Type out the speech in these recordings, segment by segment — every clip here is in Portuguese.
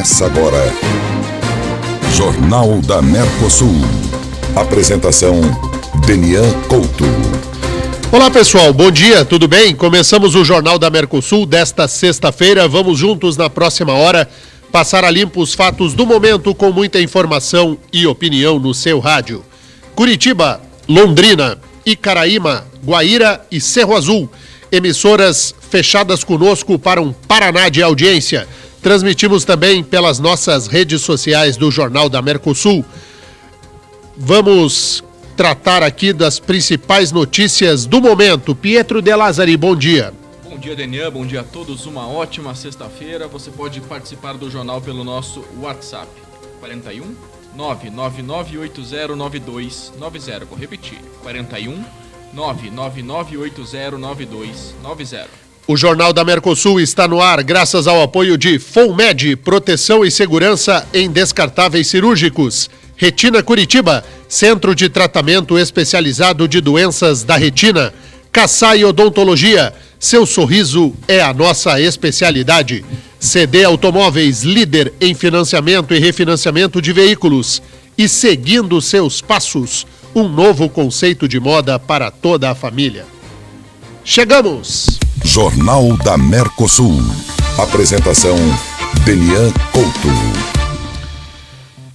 Começa agora. Jornal da Mercosul. Apresentação: Denian Couto. Olá pessoal, bom dia, tudo bem? Começamos o Jornal da Mercosul desta sexta-feira. Vamos juntos na próxima hora passar a limpo os fatos do momento com muita informação e opinião no seu rádio. Curitiba, Londrina, Icaraíma, Guaíra e Cerro Azul. Emissoras fechadas conosco para um Paraná de audiência. Transmitimos também pelas nossas redes sociais do Jornal da Mercosul. Vamos tratar aqui das principais notícias do momento. Pietro De Lázari, bom dia. Bom dia, Denian, bom dia a todos, uma ótima sexta-feira. Você pode participar do jornal pelo nosso WhatsApp, 41 999809290. Vou repetir, 41 999809290. O Jornal da Mercosul está no ar graças ao apoio de FONMED, proteção e segurança em descartáveis cirúrgicos. Retina Curitiba, centro de tratamento especializado de doenças da retina. Kassai Odontologia, seu sorriso é a nossa especialidade. CD Automóveis, líder em financiamento e refinanciamento de veículos. E seguindo seus passos, um novo conceito de moda para toda a família. Chegamos! Jornal da Mercosul. Apresentação: Denian Couto.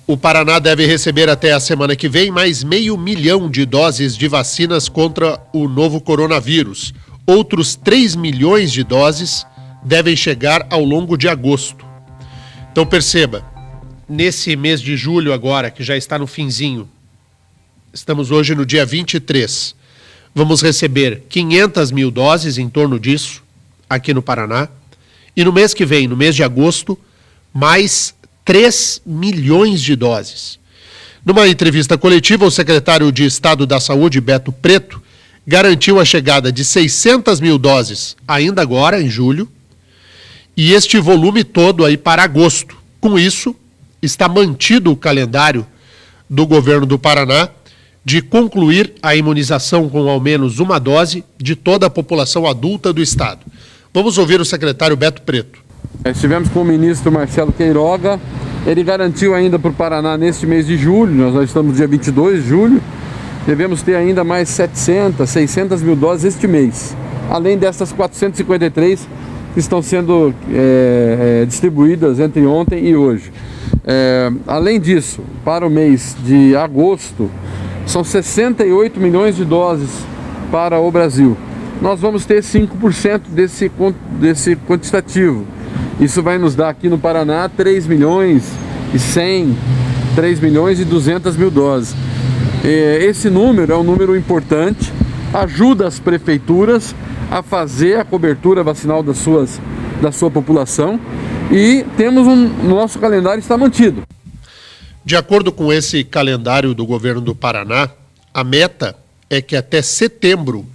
O Paraná deve receber até a semana que vem mais 500 mil de doses de vacinas contra o novo coronavírus. Outros 3 milhões de doses devem chegar ao longo de agosto. Então perceba, nesse mês de julho agora, que já está no finzinho, estamos hoje no dia 23, vamos receber 500 mil doses, em torno disso, aqui no Paraná. E no mês que vem, no mês de agosto, mais 3 milhões de doses. Numa entrevista coletiva, o secretário de Estado da Saúde, Beto Preto, garantiu a chegada de 600 mil doses ainda agora, em julho, e este volume todo aí para agosto. Com isso, está mantido o calendário do governo do Paraná de concluir a imunização com ao menos uma dose de toda a população adulta do estado. Vamos ouvir o secretário Beto Preto. Estivemos com o ministro Marcelo Queiroga, ele garantiu ainda para o Paraná neste mês de julho, nós estamos no dia 22 de julho, devemos ter ainda mais 600 mil doses este mês, além dessas 453 que estão sendo distribuídas entre ontem e hoje. Além disso, para o mês de agosto, são 68 milhões de doses para o Brasil. Nós vamos ter 5% desse quantitativo. Isso vai nos dar aqui no Paraná 3 milhões e 200 mil doses. Esse número é um número importante, ajuda as prefeituras a fazer a cobertura vacinal da sua população e nosso calendário está mantido. De acordo com esse calendário do governo do Paraná, a meta é que até setembro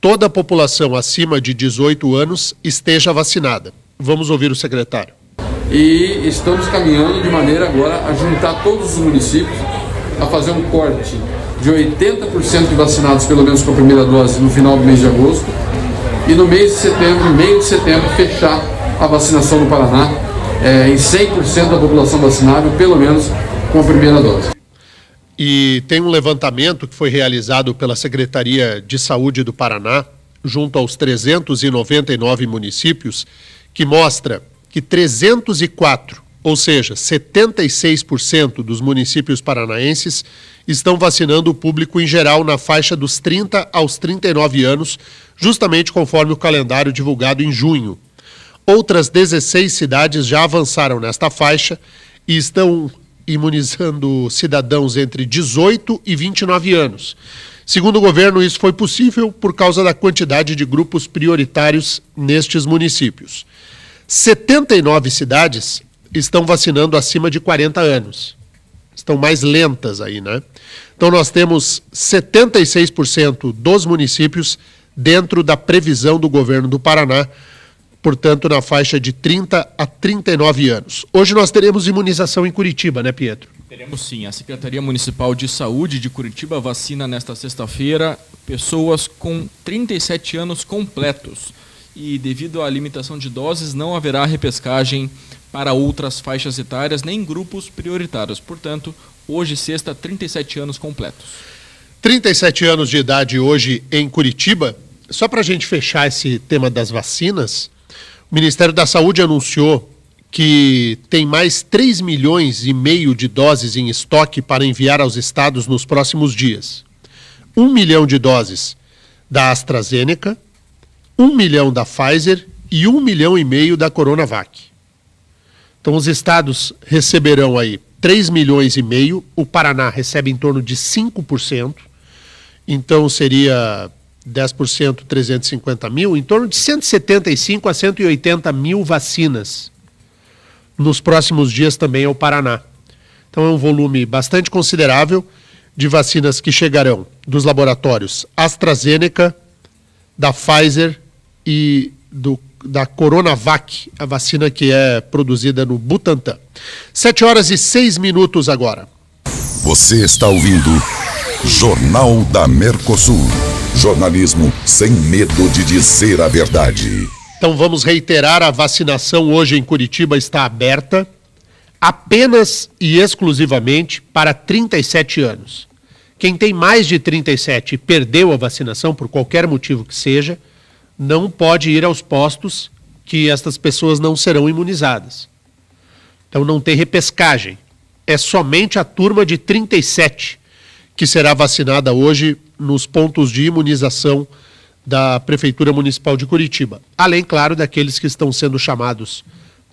toda a população acima de 18 anos esteja vacinada. Vamos ouvir o secretário. E estamos caminhando de maneira agora a juntar todos os municípios, a fazer um corte de 80% de vacinados pelo menos com a primeira dose no final do mês de agosto e no mês de setembro, meio de setembro, fechar a vacinação no Paraná em 100% da população vacinável, pelo menos com a primeira dose. E tem um levantamento que foi realizado pela Secretaria de Saúde do Paraná, junto aos 399 municípios, que mostra que 304, ou seja, 76% dos municípios paranaenses estão vacinando o público em geral na faixa dos 30 aos 39 anos, justamente conforme o calendário divulgado em junho. Outras 16 cidades já avançaram nesta faixa e estão imunizando cidadãos entre 18 e 29 anos. Segundo o governo, isso foi possível por causa da quantidade de grupos prioritários nestes municípios. 79 cidades estão vacinando acima de 40 anos. Estão mais lentas aí, né? Então nós temos 76% dos municípios dentro da previsão do governo do Paraná, portanto na faixa de 30 a 39 anos. Hoje nós teremos imunização em Curitiba, né, Pietro? Teremos sim. A Secretaria Municipal de Saúde de Curitiba vacina nesta sexta-feira pessoas com 37 anos completos. E devido à limitação de doses, não haverá repescagem para outras faixas etárias nem grupos prioritários. Portanto, hoje, sexta, 37 anos completos. 37 anos de idade hoje em Curitiba. Só para a gente fechar esse tema das vacinas, o Ministério da Saúde anunciou que tem mais 3,5 milhões de doses em estoque para enviar aos estados nos próximos dias. 1 milhão de doses da AstraZeneca, 1 milhão da Pfizer e 1,5 milhão da Coronavac. Então os estados receberão aí 3,5 milhões, o Paraná recebe em torno de 5%, então seria 10%, 350 mil, em torno de 175 a 180 mil vacinas. Nos próximos dias também ao Paraná. Então é um volume bastante considerável de vacinas que chegarão dos laboratórios AstraZeneca, da Pfizer e da Coronavac, a vacina que é produzida no Butantan. 7h06 agora. Você está ouvindo Jornal da Mercosul. Jornalismo sem medo de dizer a verdade. Então vamos reiterar, a vacinação hoje em Curitiba está aberta apenas e exclusivamente para 37 anos. Quem tem mais de 37 e perdeu a vacinação por qualquer motivo que seja, não pode ir aos postos, que estas pessoas não serão imunizadas. Então não tem repescagem. É somente a turma de 37 que será vacinada hoje nos pontos de imunização da Prefeitura Municipal de Curitiba. Além, claro, daqueles que estão sendo chamados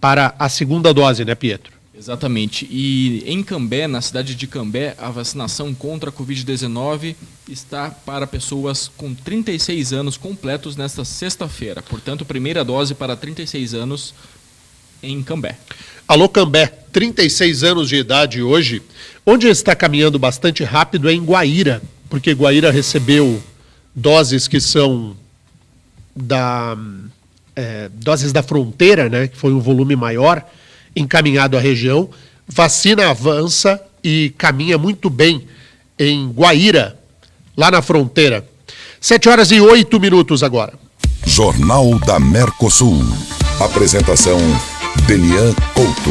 para a segunda dose, né, Pietro? Exatamente. E em Cambé, na cidade de Cambé, a vacinação contra a Covid-19 está para pessoas com 36 anos completos nesta sexta-feira. Portanto, primeira dose para 36 anos em Cambé. Alô, Cambé, 36 anos de idade hoje. Onde está caminhando bastante rápido é em Guaíra, porque Guaíra recebeu doses que são doses da fronteira, né, que foi um volume maior, encaminhado à região. Vacina avança e caminha muito bem em Guaíra, lá na fronteira. 7h08 agora. Jornal da Mercosul. Apresentação Denian Couto.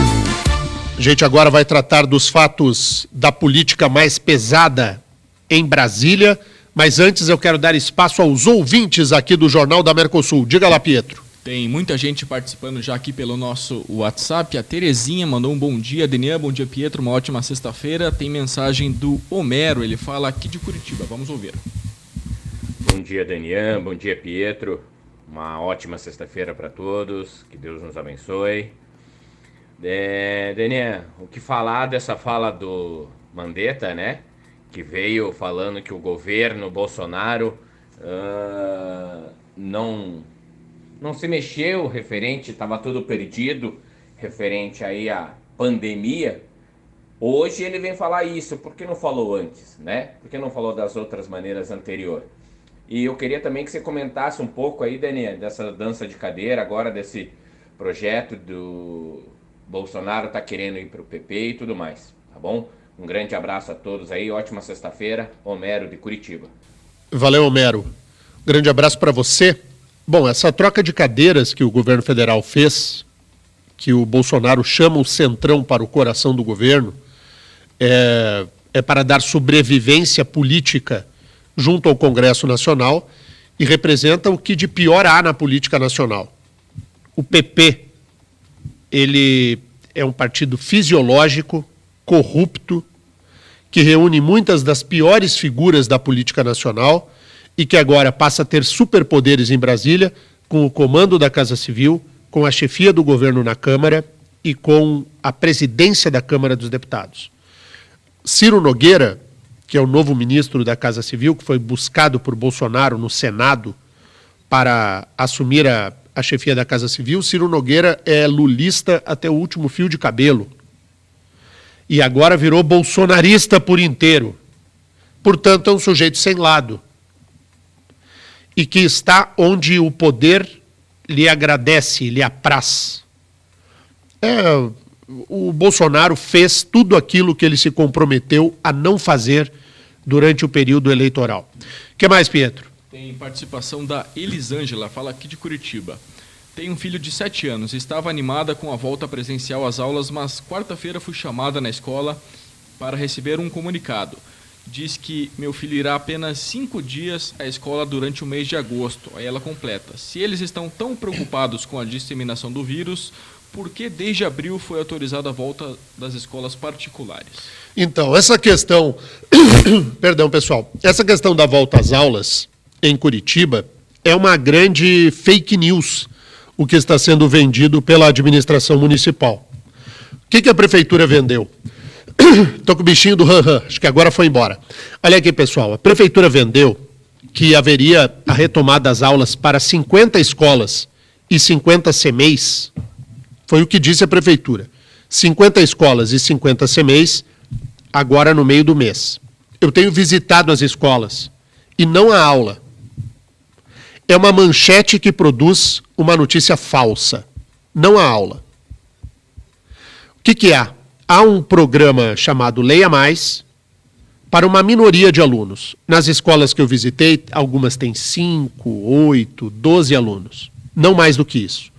A gente agora vai tratar dos fatos da política mais pesada em Brasília, mas antes eu quero dar espaço aos ouvintes aqui do Jornal da Mercosul. Diga lá, Pietro. Tem muita gente participando já aqui pelo nosso WhatsApp. A Terezinha mandou um bom dia. Denian, bom dia, Pietro. Uma ótima sexta-feira. Tem mensagem do Homero. Ele fala aqui de Curitiba. Vamos ouvir. Bom dia, Denian. Bom dia, Pietro. Uma ótima sexta-feira para todos. Que Deus nos abençoe. Denian, o que falar dessa fala do Mandetta, né? Que veio falando que o governo Bolsonaro não se mexeu referente, estava tudo perdido, referente aí à pandemia. Hoje ele vem falar isso, por que não falou antes, né? Por que não falou das outras maneiras anteriores? E eu queria também que você comentasse um pouco aí, Daniel, dessa dança de cadeira, agora desse projeto do Bolsonaro tá querendo ir pro PP e tudo mais, tá bom? Um grande abraço a todos aí, ótima sexta-feira, Homero de Curitiba. Valeu, Homero. Grande abraço para você. Bom, essa troca de cadeiras que o governo federal fez, que o Bolsonaro chama o centrão para o coração do governo, é para dar sobrevivência política junto ao Congresso Nacional e representa o que de pior há na política nacional. O PP, ele é um partido fisiológico, corrupto, que reúne muitas das piores figuras da política nacional e que agora passa a ter superpoderes em Brasília, com o comando da Casa Civil, com a chefia do governo na Câmara e com a presidência da Câmara dos Deputados. Ciro Nogueira, que é o novo ministro da Casa Civil, que foi buscado por Bolsonaro no Senado para assumir a chefia da Casa Civil, Ciro Nogueira é lulista até o último fio de cabelo. E agora virou bolsonarista por inteiro. Portanto, é um sujeito sem lado. E que está onde o poder lhe agradece, lhe apraz. O Bolsonaro fez tudo aquilo que ele se comprometeu a não fazer durante o período eleitoral. O que mais, Pietro? Tem participação da Elisângela, fala aqui de Curitiba. Tenho um filho de 7 anos. Estava animada com a volta presencial às aulas, mas quarta-feira fui chamada na escola para receber um comunicado. Diz que meu filho irá apenas 5 dias à escola durante o mês de agosto. Aí ela completa: se eles estão tão preocupados com a disseminação do vírus, por que desde abril foi autorizada a volta das escolas particulares? Então, essa questão... Perdão, pessoal. Essa questão da volta às aulas em Curitiba é uma grande fake news, o que está sendo vendido pela administração municipal. O que a prefeitura vendeu? Estou com o bichinho do ran-ran, acho que agora foi embora. Olha aqui, pessoal, a prefeitura vendeu que haveria a retomada das aulas para 50 escolas e 50 CMEIs. Foi o que disse a prefeitura. 50 escolas e 50 CMEIs agora no meio do mês. Eu tenho visitado as escolas e não há aula. É uma manchete que produz uma notícia falsa. Não há aula. O que há? Há um programa chamado Leia Mais para uma minoria de alunos. Nas escolas que eu visitei, algumas têm 5, 8, 12 alunos. Não mais do que isso.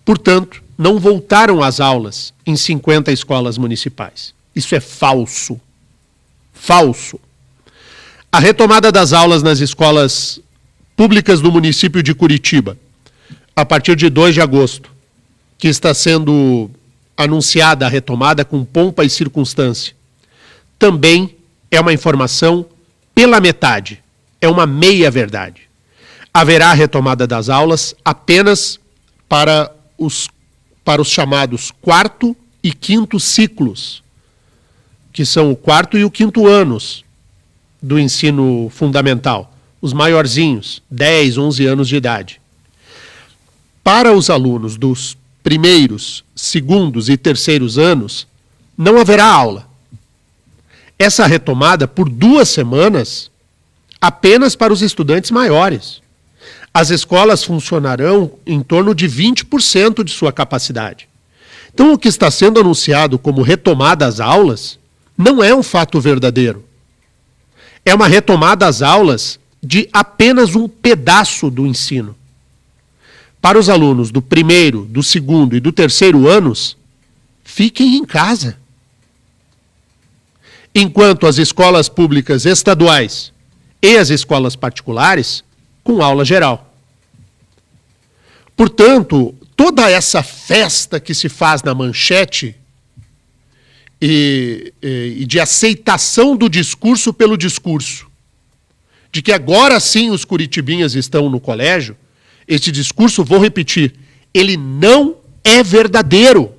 Portanto, não voltaram às aulas em 50 escolas municipais. Isso é falso. Falso. A retomada das aulas nas escolas públicas do município de Curitiba, a partir de 2 de agosto, que está sendo anunciada a retomada com pompa e circunstância, também é uma informação pela metade, é uma meia-verdade. Haverá a retomada das aulas apenas para os chamados 4º e 5º ciclos, que são o 4º e o 5º anos do ensino fundamental, os maiorzinhos, 10, 11 anos de idade. Para os alunos dos primeiros, segundos e terceiros anos, não haverá aula. Essa retomada por 2 semanas apenas para os estudantes maiores. As escolas funcionarão em torno de 20% de sua capacidade. Então, o que está sendo anunciado como retomada às aulas não é um fato verdadeiro. É uma retomada às aulas de apenas um pedaço do ensino. Para os alunos do 1º, do 2º e do 3º anos, fiquem em casa. Enquanto as escolas públicas estaduais e as escolas particulares, com aula geral. Portanto, toda essa festa que se faz na manchete e de aceitação do discurso pelo discurso, de que agora sim os curitibinhas estão no colégio, este discurso, vou repetir, ele não é verdadeiro.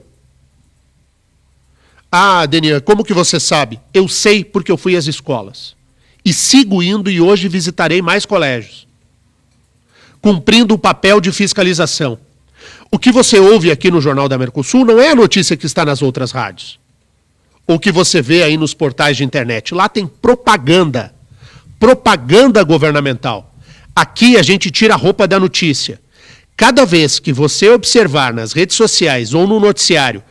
Ah, Denian, como que você sabe? Eu sei porque eu fui às escolas. E sigo indo e hoje visitarei mais colégios, cumprindo o papel de fiscalização. O que você ouve aqui no Jornal da Mercosul não é a notícia que está nas outras rádios, ou que você vê aí nos portais de internet. Lá tem propaganda governamental. Aqui a gente tira a roupa da notícia. Cada vez que você observar nas redes sociais ou no noticiário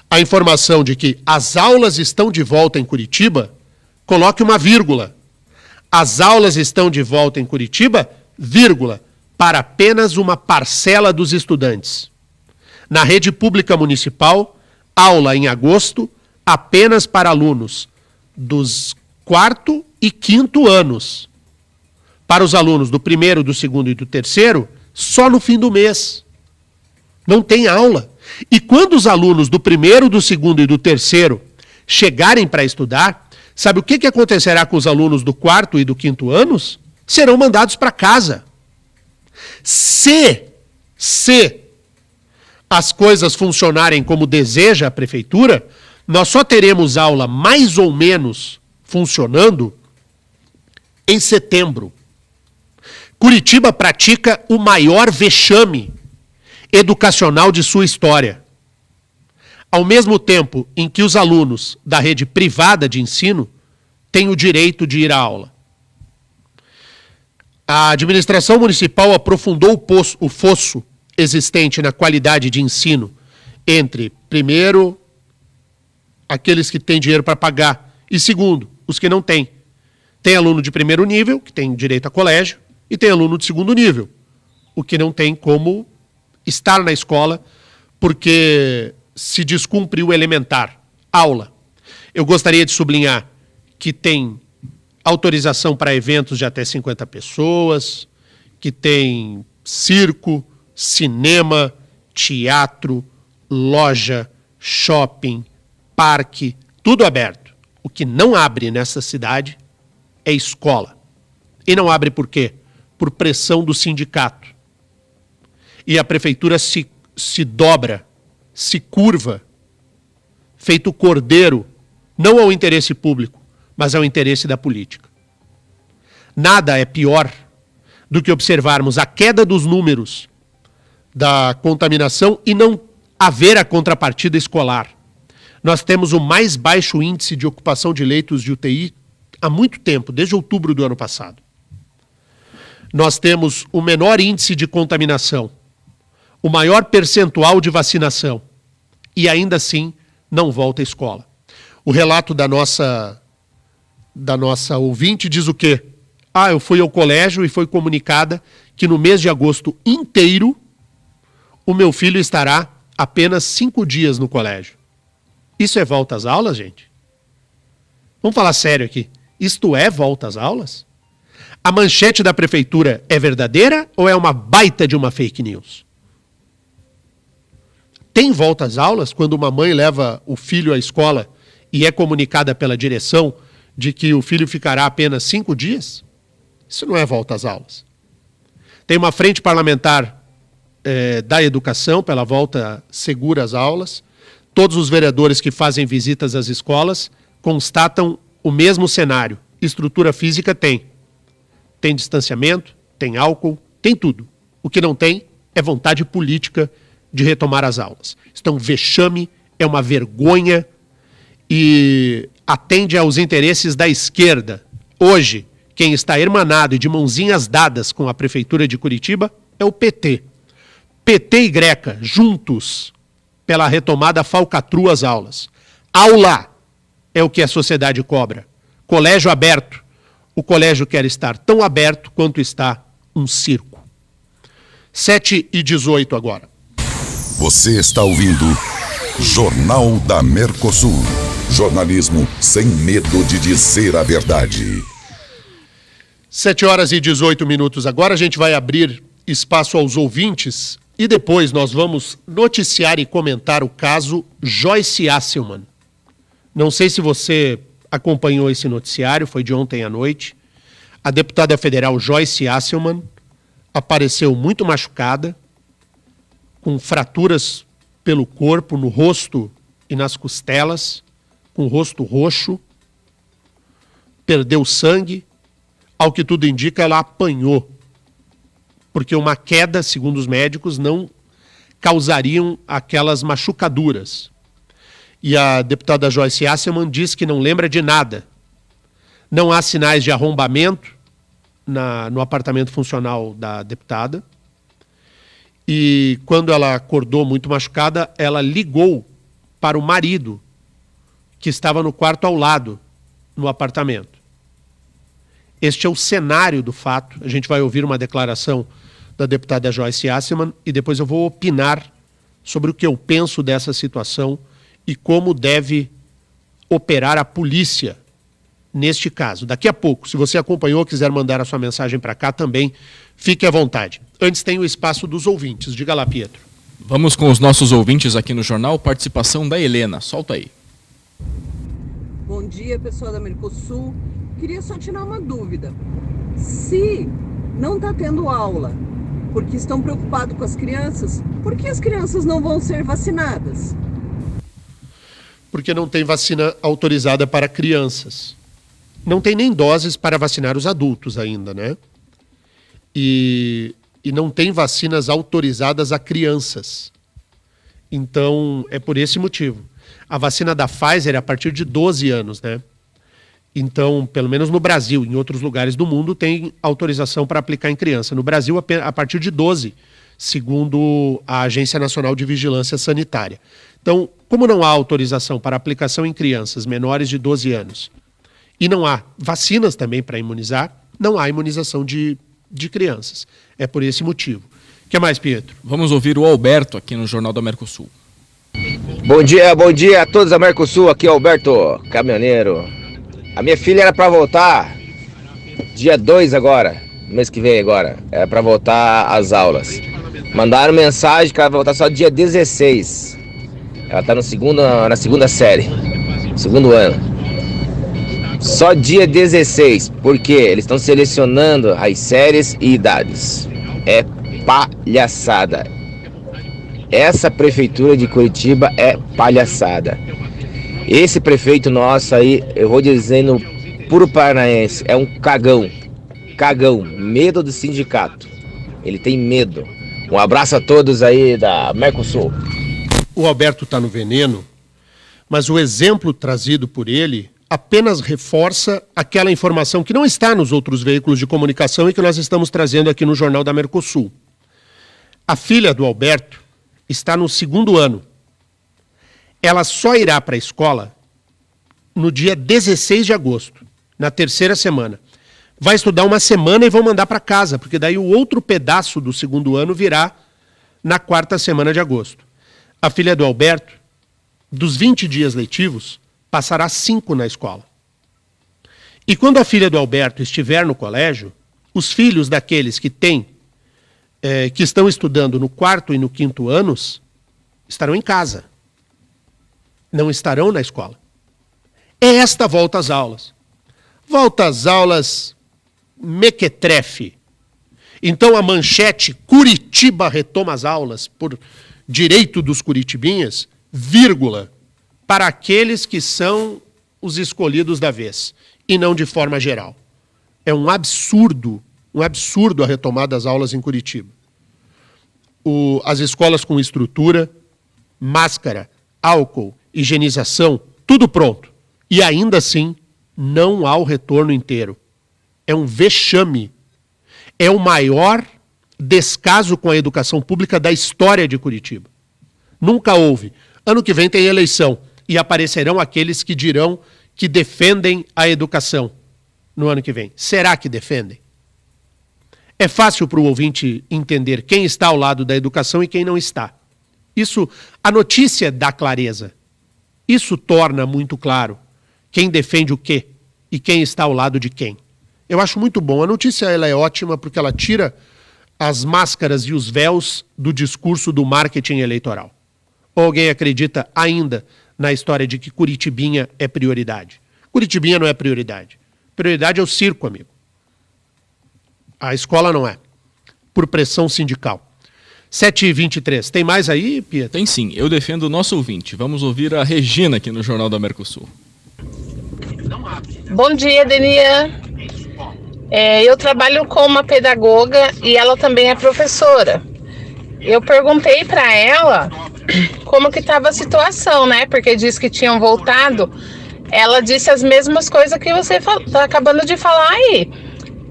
a informação de que as aulas estão de volta em Curitiba, coloque uma vírgula. As aulas estão de volta em Curitiba, vírgula, para apenas uma parcela dos estudantes. Na rede pública municipal, aula em agosto apenas para alunos dos 4º e 5º anos. Para os alunos do 1º, do 2º e do 3º, só no fim do mês. Não tem aula. E quando os alunos do 1º, do 2º e do 3º chegarem para estudar, sabe o que acontecerá com os alunos do 4º e do 5º anos? Serão mandados para casa. Se as coisas funcionarem como deseja a prefeitura, nós só teremos aula mais ou menos funcionando em setembro. Curitiba pratica o maior vexame educacional de sua história. Ao mesmo tempo em que os alunos da rede privada de ensino têm o direito de ir à aula. A administração municipal aprofundou o fosso existente na qualidade de ensino entre, primeiro, aqueles que têm dinheiro para pagar, e segundo, os que não têm. Tem aluno de 1º nível, que tem direito a colégio, e tem aluno de 2º nível, o que não tem como estar na escola, porque se descumpre o elementar, aula. Eu gostaria de sublinhar que tem autorização para eventos de até 50 pessoas, que tem circo, cinema, teatro, loja, shopping, parque, tudo aberto. O que não abre nessa cidade é escola. E não abre por quê? Por pressão do sindicato. E a prefeitura se dobra, se curva, feito cordeiro, não ao interesse público, mas ao interesse da política. Nada é pior do que observarmos a queda dos números da contaminação e não haver a contrapartida escolar. Nós temos o mais baixo índice de ocupação de leitos de UTI há muito tempo, desde outubro do ano passado. Nós temos o menor índice de contaminação, o maior percentual de vacinação e ainda assim não volta à escola. O relato da nossa ouvinte diz o quê? Eu fui ao colégio e foi comunicada que no mês de agosto inteiro o meu filho estará apenas 5 dias no colégio. Isso é volta às aulas, gente? Vamos falar sério aqui. Isto é volta às aulas? A manchete da prefeitura é verdadeira ou é uma baita de uma fake news? Tem volta às aulas quando uma mãe leva o filho à escola e é comunicada pela direção de que o filho ficará apenas 5 dias? Isso não é volta às aulas. Tem uma frente parlamentar da educação pela volta segura às aulas. Todos os vereadores que fazem visitas às escolas constatam o mesmo cenário. Estrutura física tem. Tem distanciamento, tem álcool, tem tudo. O que não tem é vontade política de retomar as aulas. Isso é um vexame, é uma vergonha e atende aos interesses da esquerda. Hoje, quem está hermanado e de mãozinhas dadas com a Prefeitura de Curitiba é o PT. PT e Greca, juntos, pela retomada falcatrua às aulas. Aula é o que a sociedade cobra. Colégio aberto. O colégio quer estar tão aberto quanto está um circo. 7h18 agora. Você está ouvindo Jornal da Mercosul. Jornalismo sem medo de dizer a verdade. 7h18 agora. A gente vai abrir espaço aos ouvintes e depois nós vamos noticiar e comentar o caso Joyce Hasselmann. Não sei se você acompanhou esse noticiário, foi de ontem à noite. A deputada federal Joyce Hasselmann apareceu muito machucada, com fraturas pelo corpo, no rosto e nas costelas, com o rosto roxo, perdeu sangue. Ao que tudo indica, ela apanhou, porque uma queda, segundo os médicos, não causariam aquelas machucaduras. E a deputada Joyce Hasselmann diz que não lembra de nada. Não há sinais de arrombamento no apartamento funcional da deputada. E quando ela acordou muito machucada, ela ligou para o marido, que estava no quarto ao lado, no apartamento. Este é o cenário do fato. A gente vai ouvir uma declaração da deputada Joyce Hasselmann e depois eu vou opinar sobre o que eu penso dessa situação e como deve operar a polícia neste caso. Daqui a pouco, se você acompanhou, quiser mandar a sua mensagem para cá também, fique à vontade. Antes tem o espaço dos ouvintes. Diga lá, Pietro. Vamos com os nossos ouvintes aqui no jornal. Participação da Helena. Solta aí. Bom dia, pessoal da Mercosul. Queria só tirar uma dúvida. Se não está tendo aula porque estão preocupados com as crianças, por que as crianças não vão ser vacinadas? Porque não tem vacina autorizada para crianças. Não tem nem doses para vacinar os adultos ainda, né? E não tem vacinas autorizadas a crianças. Então, é por esse motivo. A vacina da Pfizer é a partir de 12 anos, né? Então, pelo menos no Brasil, em outros lugares do mundo, tem autorização para aplicar em criança. No Brasil, a partir de 12, segundo a Agência Nacional de Vigilância Sanitária. Então, como não há autorização para aplicação em crianças menores de 12 anos e não há vacinas também para imunizar, não há imunização de crianças. É por esse motivo. que mais, Pietro? Vamos ouvir o Alberto aqui no Jornal da Mercosul. Bom dia a todos da Mercosul, aqui é o Alberto, caminhoneiro. A minha filha era pra voltar dia 2 agora, mês que vem agora, era pra voltar às aulas. Mandaram mensagem que ela vai voltar só dia 16. Ela tá na segunda série, segundo ano. Só dia 16, porque eles estão selecionando as séries e idades. É palhaçada. Essa prefeitura de Curitiba é palhaçada. Esse prefeito nosso aí, eu vou dizendo puro paranaense, é um cagão. Cagão, medo do sindicato. Ele tem medo. Um abraço a todos aí da Mercosul. O Alberto está no veneno, mas o exemplo trazido por ele apenas reforça aquela informação que não está nos outros veículos de comunicação e que nós estamos trazendo aqui no Jornal da Mercosul. A filha do Alberto está no 2º ano. Ela só irá para a escola no dia 16 de agosto, na 3ª semana. Vai estudar uma semana e vão mandar para casa, porque daí o outro pedaço do 2º ano virá na 4ª semana de agosto. A filha do Alberto, dos 20 dias letivos, passará 5 na escola. E quando a filha do Alberto estiver no colégio, os filhos daqueles que estão estudando no 4º e no 5º anos estarão em casa. Não estarão na escola. É esta volta às aulas. Volta às aulas mequetrefe. Então a manchete Curitiba retoma as aulas por direito dos curitibinhas, vírgula, para aqueles que são os escolhidos da vez, e não de forma geral. É um absurdo a retomada das aulas em Curitiba. As escolas com estrutura, máscara, álcool, higienização, tudo pronto. E ainda assim, não há o retorno inteiro. É um vexame. É o maior descaso com a educação pública da história de Curitiba. Nunca houve. Ano que vem tem eleição e aparecerão aqueles que dirão que defendem a educação no ano que vem. Será que defendem? É fácil para o ouvinte entender quem está ao lado da educação e quem não está. Isso, a notícia dá clareza. Isso torna muito claro quem defende o quê e quem está ao lado de quem. Eu acho muito bom. A notícia ela é ótima porque ela tira as máscaras e os véus do discurso do marketing eleitoral. Ou alguém acredita ainda na história de que Curitibinha é prioridade? Curitibinha não é prioridade. Prioridade é o circo, amigo. A escola não é. Por pressão sindical. 7h23. Tem mais aí, Pietro? Tem sim. Eu defendo o nosso ouvinte. Vamos ouvir a Regina aqui no Jornal da Mercosul. Bom dia, Denian. Eu trabalho com uma pedagoga e ela também é professora. Eu perguntei para ela como que estava a situação, né? Porque disse que tinham voltado. Ela disse as mesmas coisas que você está acabando de falar aí.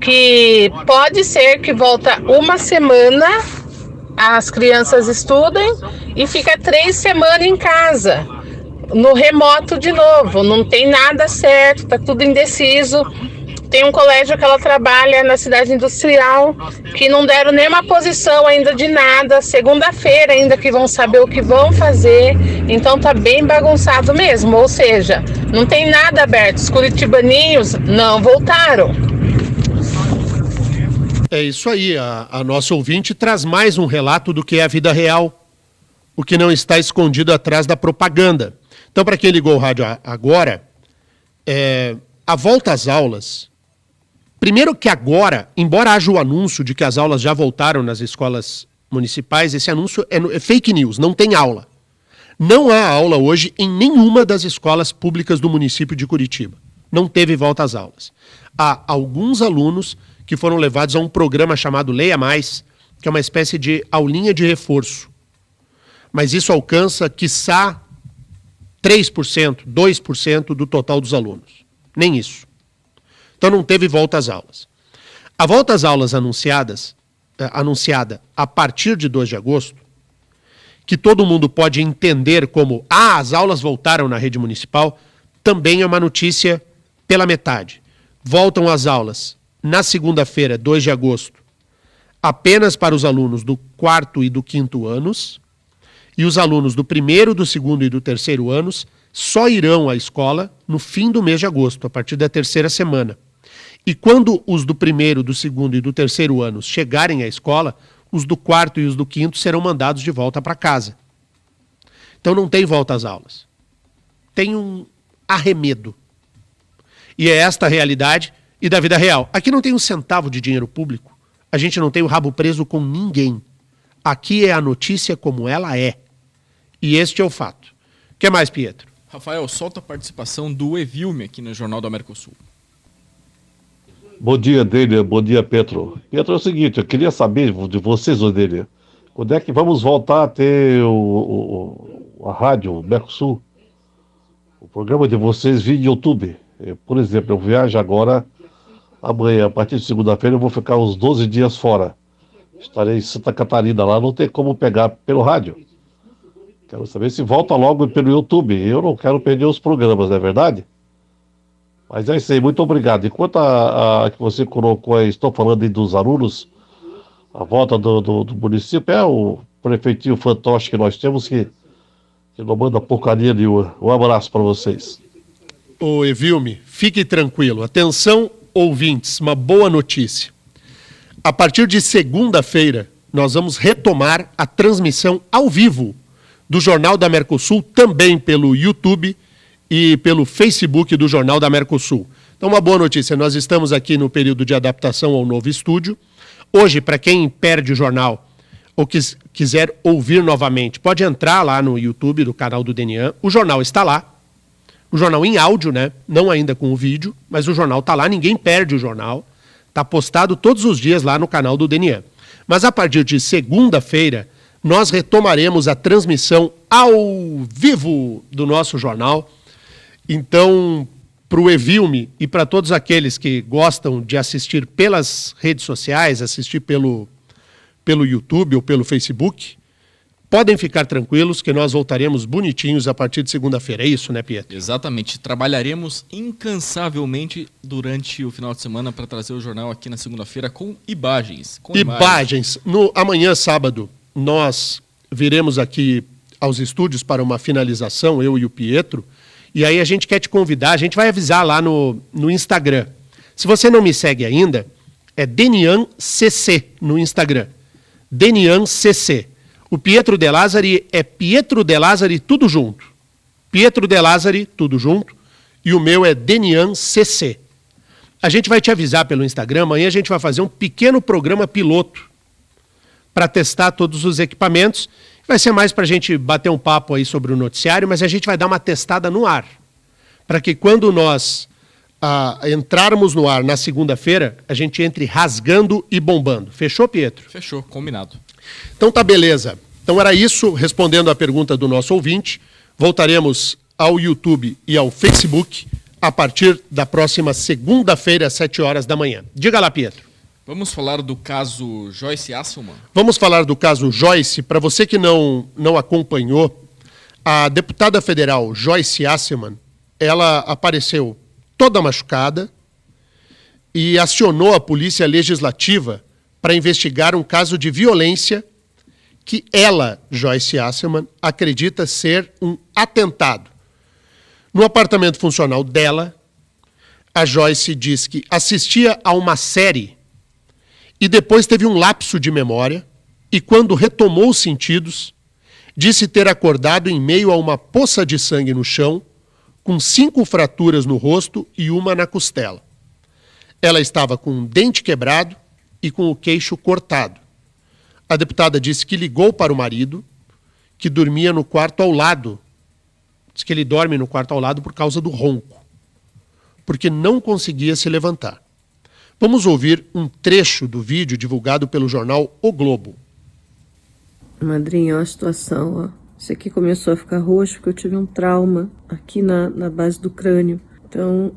Que pode ser que volta uma semana, as crianças estudem e fica 3 semanas em casa, no remoto de novo. Não tem nada certo, tá tudo indeciso. Tem um colégio que ela trabalha na cidade industrial, que não deram nenhuma posição ainda de nada. Segunda-feira ainda que vão saber o que vão fazer. Então tá bem bagunçado mesmo. Ou seja, não tem nada aberto. Os curitibaninhos não voltaram. É isso aí. A nossa ouvinte traz mais um relato do que é a vida real. O que não está escondido atrás da propaganda. Então, para quem ligou o rádio agora, a volta às aulas... Primeiro que agora, embora haja o anúncio de que as aulas já voltaram nas escolas municipais, esse anúncio é fake news, não tem aula. Não há aula hoje em nenhuma das escolas públicas do município de Curitiba. Não teve volta às aulas. Há alguns alunos que foram levados a um programa chamado Leia Mais, que é uma espécie de aulinha de reforço. Mas isso alcança, quiçá, 3%, 2% do total dos alunos. Nem isso. Então não teve volta às aulas. A volta às aulas anunciada a partir de 2 de agosto, que todo mundo pode entender como as aulas voltaram na rede municipal, também é uma notícia pela metade. Voltam as aulas na segunda-feira, 2 de agosto, apenas para os alunos do quarto e do quinto anos, e os alunos do primeiro, do segundo e do terceiro anos só irão à escola no fim do mês de agosto, a partir da terceira semana. E quando os do primeiro, do segundo e do terceiro anos chegarem à escola, os do quarto e os do quinto serão mandados de volta para casa. Então não tem volta às aulas. Tem um arremedo. E é esta a realidade e da vida real. Aqui não tem um centavo de dinheiro público. A gente não tem o rabo preso com ninguém. Aqui é a notícia como ela é. E este é o fato. O que mais, Pietro? Rafael, solta a participação do Evilme aqui no Jornal da Mercosul. Bom dia, Delia. Bom dia, Petro. Petro, é o seguinte, eu queria saber de vocês, Delia, quando é que vamos voltar a ter a rádio Mercosul? O programa de vocês via YouTube. Por exemplo, eu viajo agora, amanhã, a partir de segunda-feira, eu vou ficar uns 12 dias fora. Estarei em Santa Catarina, lá não tem como pegar pelo rádio. Quero saber se volta logo pelo YouTube. Eu não quero perder os programas, não é verdade? Mas é isso aí, muito obrigado. Enquanto a que você colocou aí, estou falando aí dos alunos, a volta do município, é o prefeitinho fantoche que nós temos que não manda porcaria nenhuma. Um abraço para vocês. Ô Evilme, fique tranquilo. Atenção, ouvintes, uma boa notícia. A partir de segunda-feira, nós vamos retomar a transmissão ao vivo do Jornal da Mercosul, também pelo YouTube e pelo Facebook do Jornal da Mercosul. Então, uma boa notícia, nós estamos aqui no período de adaptação ao novo estúdio. Hoje, para quem perde o jornal ou quiser ouvir novamente, pode entrar lá no YouTube do canal do Denian. O jornal está lá. O jornal em áudio, né? Não ainda com o vídeo, mas o jornal está lá, ninguém perde o jornal. Está postado todos os dias lá no canal do Denian. Mas a partir de segunda-feira, nós retomaremos a transmissão ao vivo do nosso jornal. Então, para o Evilme e para todos aqueles que gostam de assistir pelas redes sociais, assistir pelo YouTube ou pelo Facebook, podem ficar tranquilos que nós voltaremos bonitinhos a partir de segunda-feira. É isso, né, Pietro? Exatamente. Trabalharemos incansavelmente durante o final de semana para trazer o jornal aqui na segunda-feira com imagens. Imagens. Amanhã, sábado, nós viremos aqui aos estúdios para uma finalização, eu e o Pietro, e aí a gente quer te convidar, a gente vai avisar lá no Instagram. Se você não me segue ainda, é DenianCC no Instagram. DenianCC. O Pietro De Lázari é Pietro De Lázari tudo junto. Pietro De Lázari tudo junto. E o meu é DenianCC. A gente vai te avisar pelo Instagram, amanhã a gente vai fazer um pequeno programa piloto para testar todos os equipamentos. Vai ser mais para a gente bater um papo aí sobre o noticiário, mas a gente vai dar uma testada no ar. Para que quando nós entrarmos no ar na segunda-feira, a gente entre rasgando e bombando. Fechou, Pietro? Fechou, combinado. Então tá, beleza. Então era isso, respondendo à pergunta do nosso ouvinte. Voltaremos ao YouTube e ao Facebook a partir da próxima segunda-feira, às 7 horas da manhã. Diga lá, Pietro. Vamos falar do caso Joyce Hasselmann? Vamos falar do caso Joyce. Para você que não acompanhou, a deputada federal Joyce Hasselmann, ela apareceu toda machucada e acionou a Polícia Legislativa para investigar um caso de violência que ela, Joyce Hasselmann, acredita ser um atentado. No apartamento funcional dela, a Joyce diz que assistia a uma série e depois teve um lapso de memória e, quando retomou os sentidos, disse ter acordado em meio a uma poça de sangue no chão, com 5 fraturas no rosto e uma na costela. Ela estava com um dente quebrado e com o queixo cortado. A deputada disse que ligou para o marido, que dormia no quarto ao lado. Diz que ele dorme no quarto ao lado por causa do ronco, porque não conseguia se levantar. Vamos ouvir um trecho do vídeo divulgado pelo jornal O Globo. Madrinha, olha a situação, ó. Esse aqui começou a ficar roxo porque eu tive um trauma aqui na base do crânio. Então,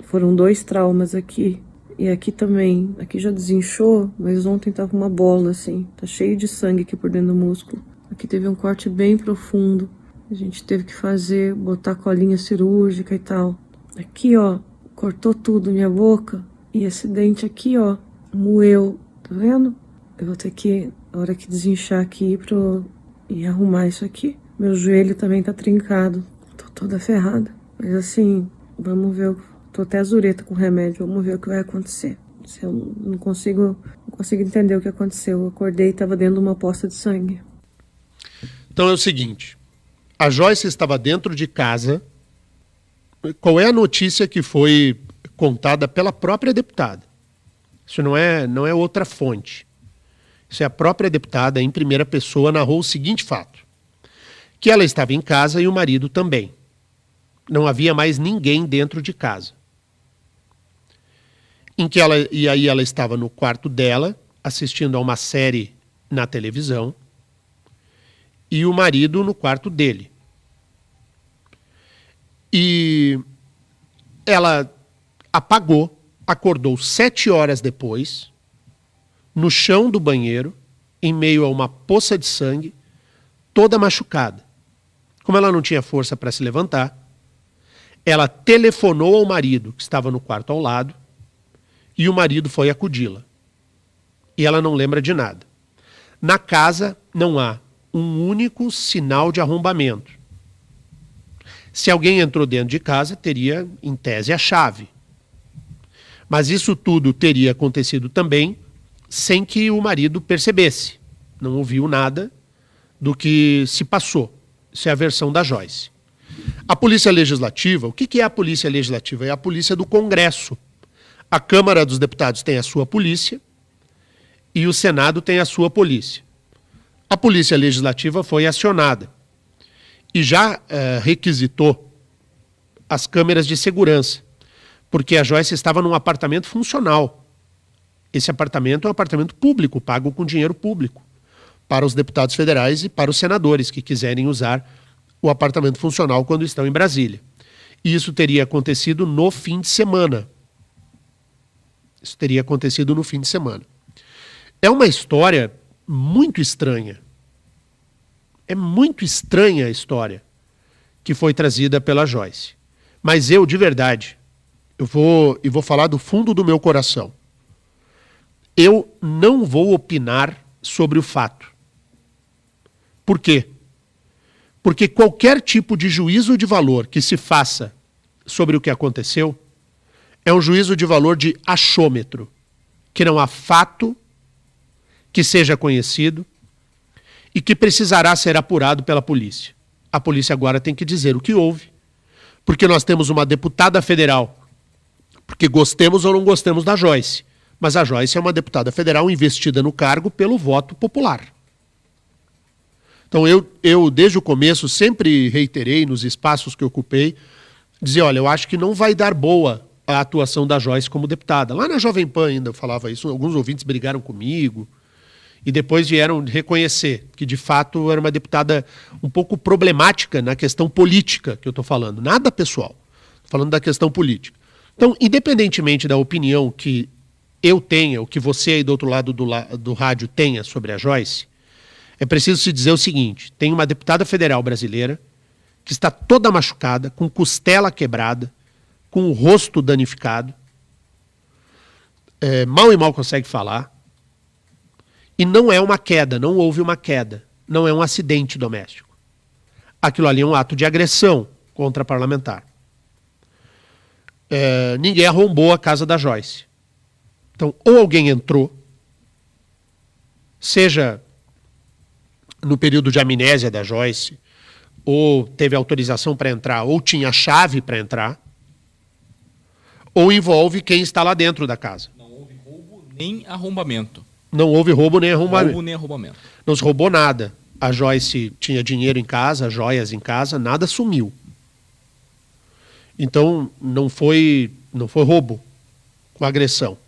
foram 2 traumas aqui. E aqui também. Aqui já desinchou, mas ontem tava uma bola, assim. Tá cheio de sangue aqui por dentro do músculo. Aqui teve um corte bem profundo. A gente teve que botar colinha cirúrgica e tal. Aqui, ó, cortou tudo minha boca. E esse dente aqui, ó, moeu. Tá vendo? Eu vou ter que a hora que desinchar aqui e arrumar isso aqui. Meu joelho também tá trincado. Tô toda ferrada. Mas assim, vamos ver. Tô até azureta com remédio. Vamos ver o que vai acontecer. Eu não consigo entender o que aconteceu. Eu acordei e tava dentro de uma poça de sangue. Então é o seguinte. A Joyce estava dentro de casa. Qual é a notícia que foi contada pela própria deputada? Isso não é outra fonte. Isso é a própria deputada, em primeira pessoa, narrou o seguinte fato. Que ela estava em casa e o marido também. Não havia mais ninguém dentro de casa. E aí ela estava no quarto dela, assistindo a uma série na televisão, e o marido no quarto dele. E ela apagou, acordou 7 horas depois, no chão do banheiro, em meio a uma poça de sangue, toda machucada. Como ela não tinha força para se levantar, ela telefonou ao marido, que estava no quarto ao lado, e o marido foi acudi-la. E ela não lembra de nada. Na casa não há um único sinal de arrombamento. Se alguém entrou dentro de casa, teria, em tese, a chave. Mas isso tudo teria acontecido também sem que o marido percebesse. Não ouviu nada do que se passou. Isso é a versão da Joyce. A Polícia Legislativa, o que é a Polícia Legislativa? É a polícia do Congresso. A Câmara dos Deputados tem a sua polícia e o Senado tem a sua polícia. A Polícia Legislativa foi acionada e já requisitou as câmeras de segurança, porque a Joyce estava num apartamento funcional. Esse apartamento é um apartamento público, pago com dinheiro público, para os deputados federais e para os senadores que quiserem usar o apartamento funcional quando estão em Brasília. E isso teria acontecido no fim de semana. É uma história muito estranha. É muito estranha a história que foi trazida pela Joyce. Mas eu, de verdade, eu vou falar do fundo do meu coração. Eu não vou opinar sobre o fato. Por quê? Porque qualquer tipo de juízo de valor que se faça sobre o que aconteceu é um juízo de valor de achômetro, que não há fato que seja conhecido e que precisará ser apurado pela polícia. A polícia agora tem que dizer o que houve, porque nós temos uma deputada federal, porque gostemos ou não gostemos da Joyce, mas a Joyce é uma deputada federal investida no cargo pelo voto popular. Então eu desde o começo, sempre reiterei nos espaços que ocupei, dizer, olha, eu acho que não vai dar boa a atuação da Joyce como deputada. Lá na Jovem Pan ainda eu falava isso, alguns ouvintes brigaram comigo e depois vieram reconhecer que, de fato, era uma deputada um pouco problemática na questão política que eu estou falando. Nada pessoal, estou falando da questão política. Então, independentemente da opinião que eu tenha, ou que você aí do outro lado do rádio tenha sobre a Joyce, é preciso se dizer o seguinte, tem uma deputada federal brasileira que está toda machucada, com costela quebrada, com o rosto danificado, mal e mal consegue falar, e não é uma queda, não houve uma queda, não é um acidente doméstico. Aquilo ali é um ato de agressão contra a parlamentar. Ninguém arrombou a casa da Joyce. Então, ou alguém entrou, seja no período de amnésia da Joyce, ou teve autorização para entrar, ou tinha chave para entrar, ou envolve quem está lá dentro da casa. Não houve roubo nem arrombamento. Não houve roubo nem arrombamento. Roubo nem arrombamento. Não se roubou nada. A Joyce tinha dinheiro em casa, joias em casa, nada sumiu. Então não foi roubo com agressão.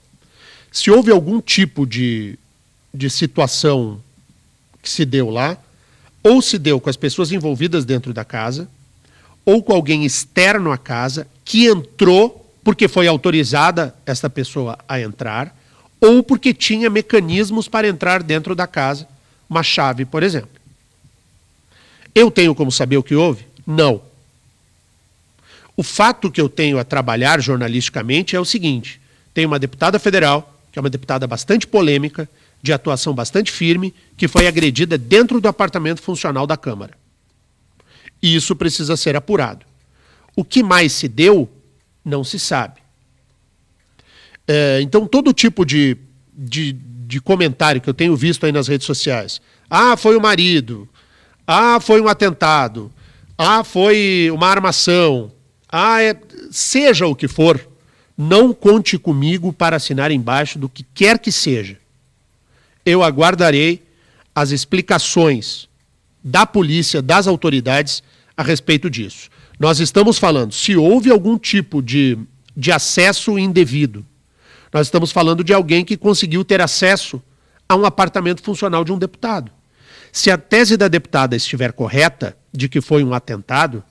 Se houve algum tipo de situação que se deu lá, ou se deu com as pessoas envolvidas dentro da casa, ou com alguém externo à casa que entrou porque foi autorizada esta pessoa a entrar, ou porque tinha mecanismos para entrar dentro da casa, uma chave, por exemplo. Eu tenho como saber o que houve? Não. O fato que eu tenho a trabalhar jornalisticamente é o seguinte, tem uma deputada federal, que é uma deputada bastante polêmica, de atuação bastante firme, que foi agredida dentro do apartamento funcional da Câmara. E isso precisa ser apurado. O que mais se deu, não se sabe. Então, todo tipo de comentário que eu tenho visto aí nas redes sociais, foi o marido, foi um atentado, foi uma armação, seja o que for, não conte comigo para assinar embaixo do que quer que seja. Eu aguardarei as explicações da polícia, das autoridades a respeito disso. Nós estamos falando, se houve algum tipo de acesso indevido, nós estamos falando de alguém que conseguiu ter acesso a um apartamento funcional de um deputado. Se a tese da deputada estiver correta, de que foi um atentado,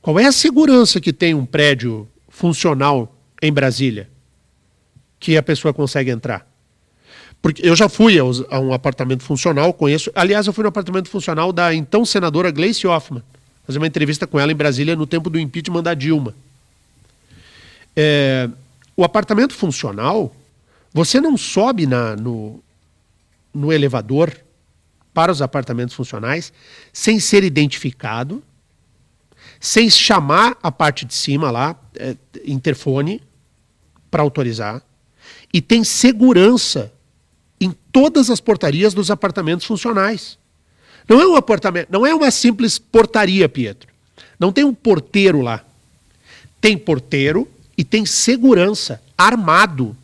qual é a segurança que tem um prédio funcional em Brasília que a pessoa consegue entrar? Porque eu já fui a um apartamento funcional, conheço... Aliás, eu fui no apartamento funcional da então senadora Gleice Hoffmann, fazer uma entrevista com ela em Brasília no tempo do impeachment da Dilma. O apartamento funcional, você não sobe no elevador para os apartamentos funcionais sem ser identificado, sem chamar a parte de cima lá, interfone, para autorizar, e tem segurança em todas as portarias dos apartamentos funcionais. Não é um apartamento, não é uma simples portaria, Pietro. Não tem um porteiro lá. Tem porteiro e tem segurança, armado.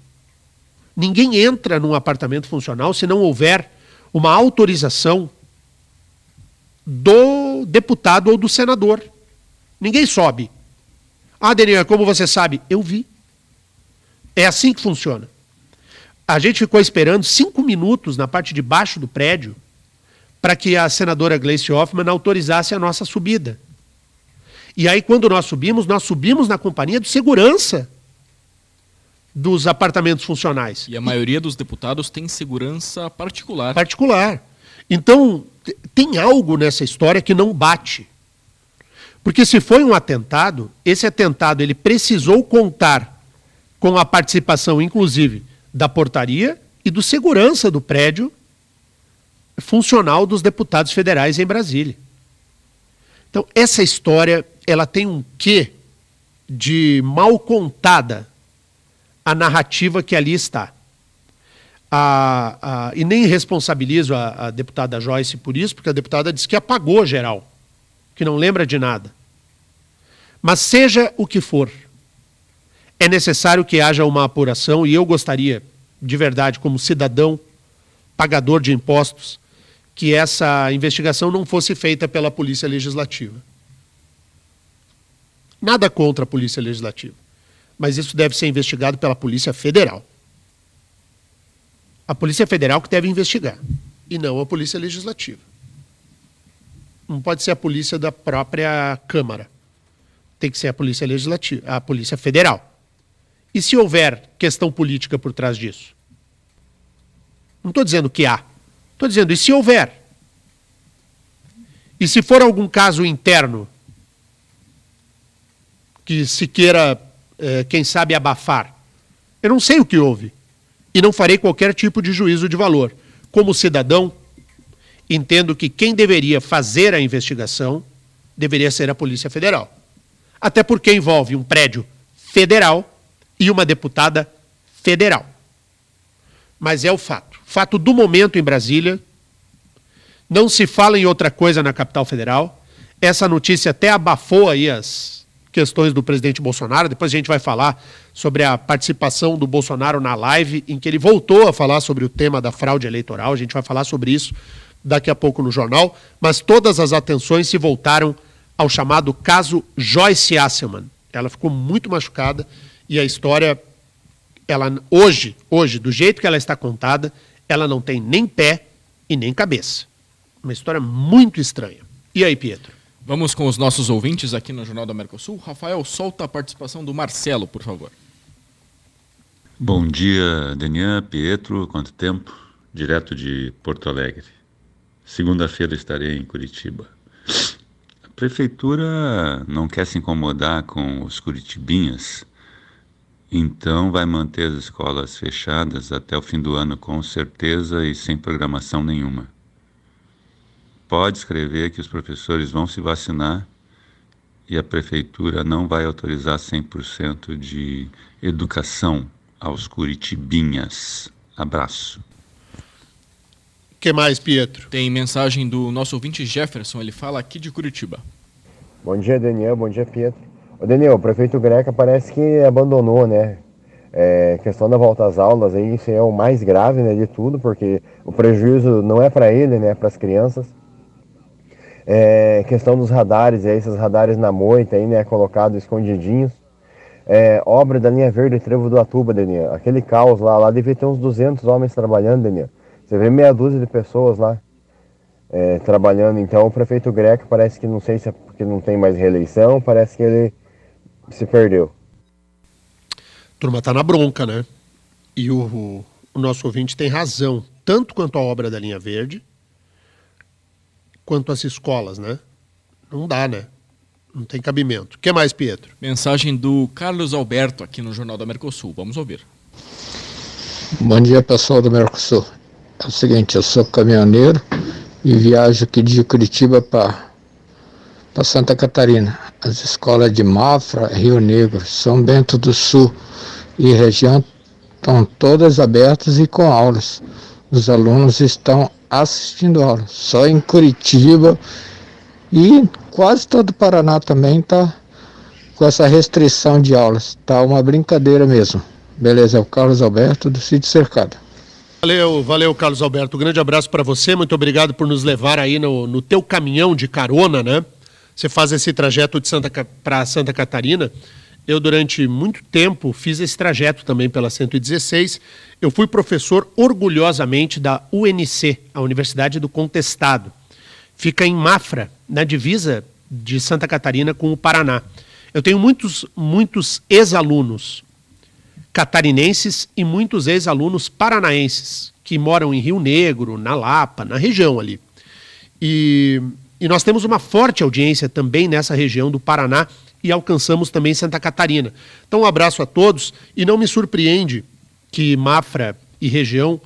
Ninguém entra num apartamento funcional se não houver uma autorização do deputado ou do senador. Ninguém sobe. Daniel, como você sabe? Eu vi. É assim que funciona. A gente ficou esperando 5 minutos na parte de baixo do prédio para que a senadora Gleice Hoffmann autorizasse a nossa subida. E aí, quando nós subimos na companhia de segurança dos apartamentos funcionais. E a maioria dos deputados tem segurança particular. Então, tem algo nessa história que não bate. Porque se foi um atentado, esse atentado ele precisou contar com a participação, inclusive, da portaria e do segurança do prédio funcional dos deputados federais em Brasília. Então, essa história, ela tem um quê de mal contada a narrativa que ali está. E nem responsabilizo a deputada Joyce por isso, porque a deputada disse que apagou geral, que não lembra de nada. Mas seja o que for, é necessário que haja uma apuração, e eu gostaria, de verdade, como cidadão, pagador de impostos, que essa investigação não fosse feita pela Polícia Legislativa. Nada contra a Polícia Legislativa, mas isso deve ser investigado pela Polícia Federal. A Polícia Federal que deve investigar, e não a Polícia Legislativa. Não pode ser a polícia da própria Câmara. Tem que ser a Polícia Legislativa, a Polícia Federal. E se houver questão política por trás disso? Não estou dizendo que há. Estou dizendo, e se houver? E se for algum caso interno que se queira, quem sabe, abafar? Eu não sei o que houve. E não farei qualquer tipo de juízo de valor. Como cidadão, entendo que quem deveria fazer a investigação deveria ser a Polícia Federal. Até porque envolve um prédio federal e uma deputada federal. Mas é o fato. Fato do momento em Brasília. Não se fala em outra coisa na capital federal. Essa notícia até abafou aí as questões do presidente Bolsonaro. Depois a gente vai falar sobre a participação do Bolsonaro na live, em que ele voltou a falar sobre o tema da fraude eleitoral. A gente vai falar sobre isso daqui a pouco no jornal. Mas todas as atenções se voltaram ao chamado caso Joyce Hasselmann. Ela ficou muito machucada e a história, ela hoje, do jeito que ela está contada, ela não tem nem pé e nem cabeça. Uma história muito estranha. E aí, Pietro? Vamos com os nossos ouvintes aqui no Jornal da Mercosul. Rafael, solta a participação do Marcelo, por favor. Bom dia, Daniel, Pietro, quanto tempo? Direto de Porto Alegre. Segunda-feira estarei em Curitiba. A prefeitura não quer se incomodar com os curitibinhas Então vai manter as escolas fechadas até o fim do ano com certeza e sem programação nenhuma. Pode escrever que os professores vão se vacinar e a prefeitura não vai autorizar 100% de educação aos curitibinhas. Abraço. O que mais, Pietro? Tem mensagem do nosso ouvinte Jefferson, ele fala aqui de Curitiba. Bom dia, Daniel, bom dia, Pietro. Ô, Daniel, o prefeito Greca parece que abandonou, né? Questão da volta às aulas, aí, isso é o mais grave, né, de tudo, porque o prejuízo não é para ele, né, para as crianças. Questão dos radares, esses radares na moita aí, né, colocados escondidinhos. Obra da linha verde Trevo do Atuba, Daniel. Aquele caos lá devia ter uns 200 homens trabalhando, Daniel. Você vê meia dúzia de pessoas lá trabalhando. Então o prefeito Greca parece que, não sei se é porque não tem mais reeleição, parece que ele se perdeu. A turma tá na bronca, né? E o nosso ouvinte tem razão, tanto quanto a obra da linha verde, quanto as escolas, né? Não dá, né? Não tem cabimento. O que mais, Pietro? Mensagem do Carlos Alberto aqui no Jornal da Mercosul. Vamos ouvir. Bom dia, pessoal do Mercosul. É o seguinte, eu sou caminhoneiro e viajo aqui de Curitiba para Santa Catarina. As escolas de Mafra, Rio Negro, São Bento do Sul e região estão todas abertas e com aulas. Os alunos estão assistindo aulas. Só em Curitiba e quase todo o Paraná também está com essa restrição de aulas. Tá uma brincadeira mesmo. Beleza, é o Carlos Alberto do Sítio Cercado. Valeu, Carlos Alberto. Um grande abraço para você. Muito obrigado por nos levar aí no teu caminhão de carona, né? Você faz esse trajeto para Santa Catarina. Eu, durante muito tempo, fiz esse trajeto também pela 116. Eu fui professor orgulhosamente da UNC, a Universidade do Contestado. Fica em Mafra, na divisa de Santa Catarina com o Paraná. Eu tenho muitos ex-alunos catarinenses e muitos ex-alunos paranaenses que moram em Rio Negro, na Lapa, na região ali. E nós temos uma forte audiência também nessa região do Paraná e alcançamos também Santa Catarina. Então, um abraço a todos e não me surpreende que Mafra e região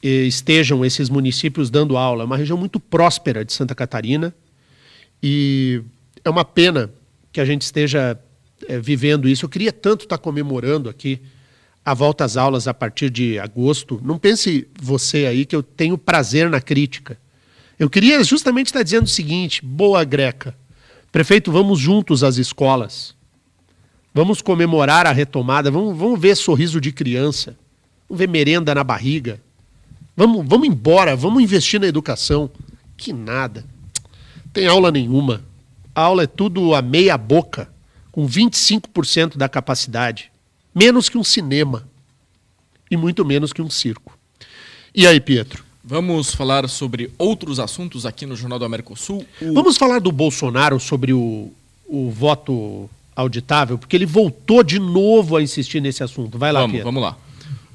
estejam esses municípios dando aula. É uma região muito próspera de Santa Catarina e é uma pena que a gente esteja vivendo isso. Eu queria tanto estar comemorando aqui a volta às aulas a partir de agosto. Não pense você aí que eu tenho prazer na crítica. Eu queria justamente estar dizendo o seguinte: boa, Greca. Prefeito, vamos juntos às escolas. Vamos comemorar a retomada. Vamos ver sorriso de criança. Vamos ver merenda na barriga. Vamos embora, vamos investir na educação. Que nada. Tem aula nenhuma. A aula é tudo a meia boca, com 25% da capacidade. Menos que um cinema. E muito menos que um circo. E aí, Pietro? Vamos falar sobre outros assuntos aqui no Jornal do Mercosul. Vamos falar do Bolsonaro sobre o voto auditável, porque ele voltou de novo a insistir nesse assunto. Vai lá, Pietro. Vamos lá.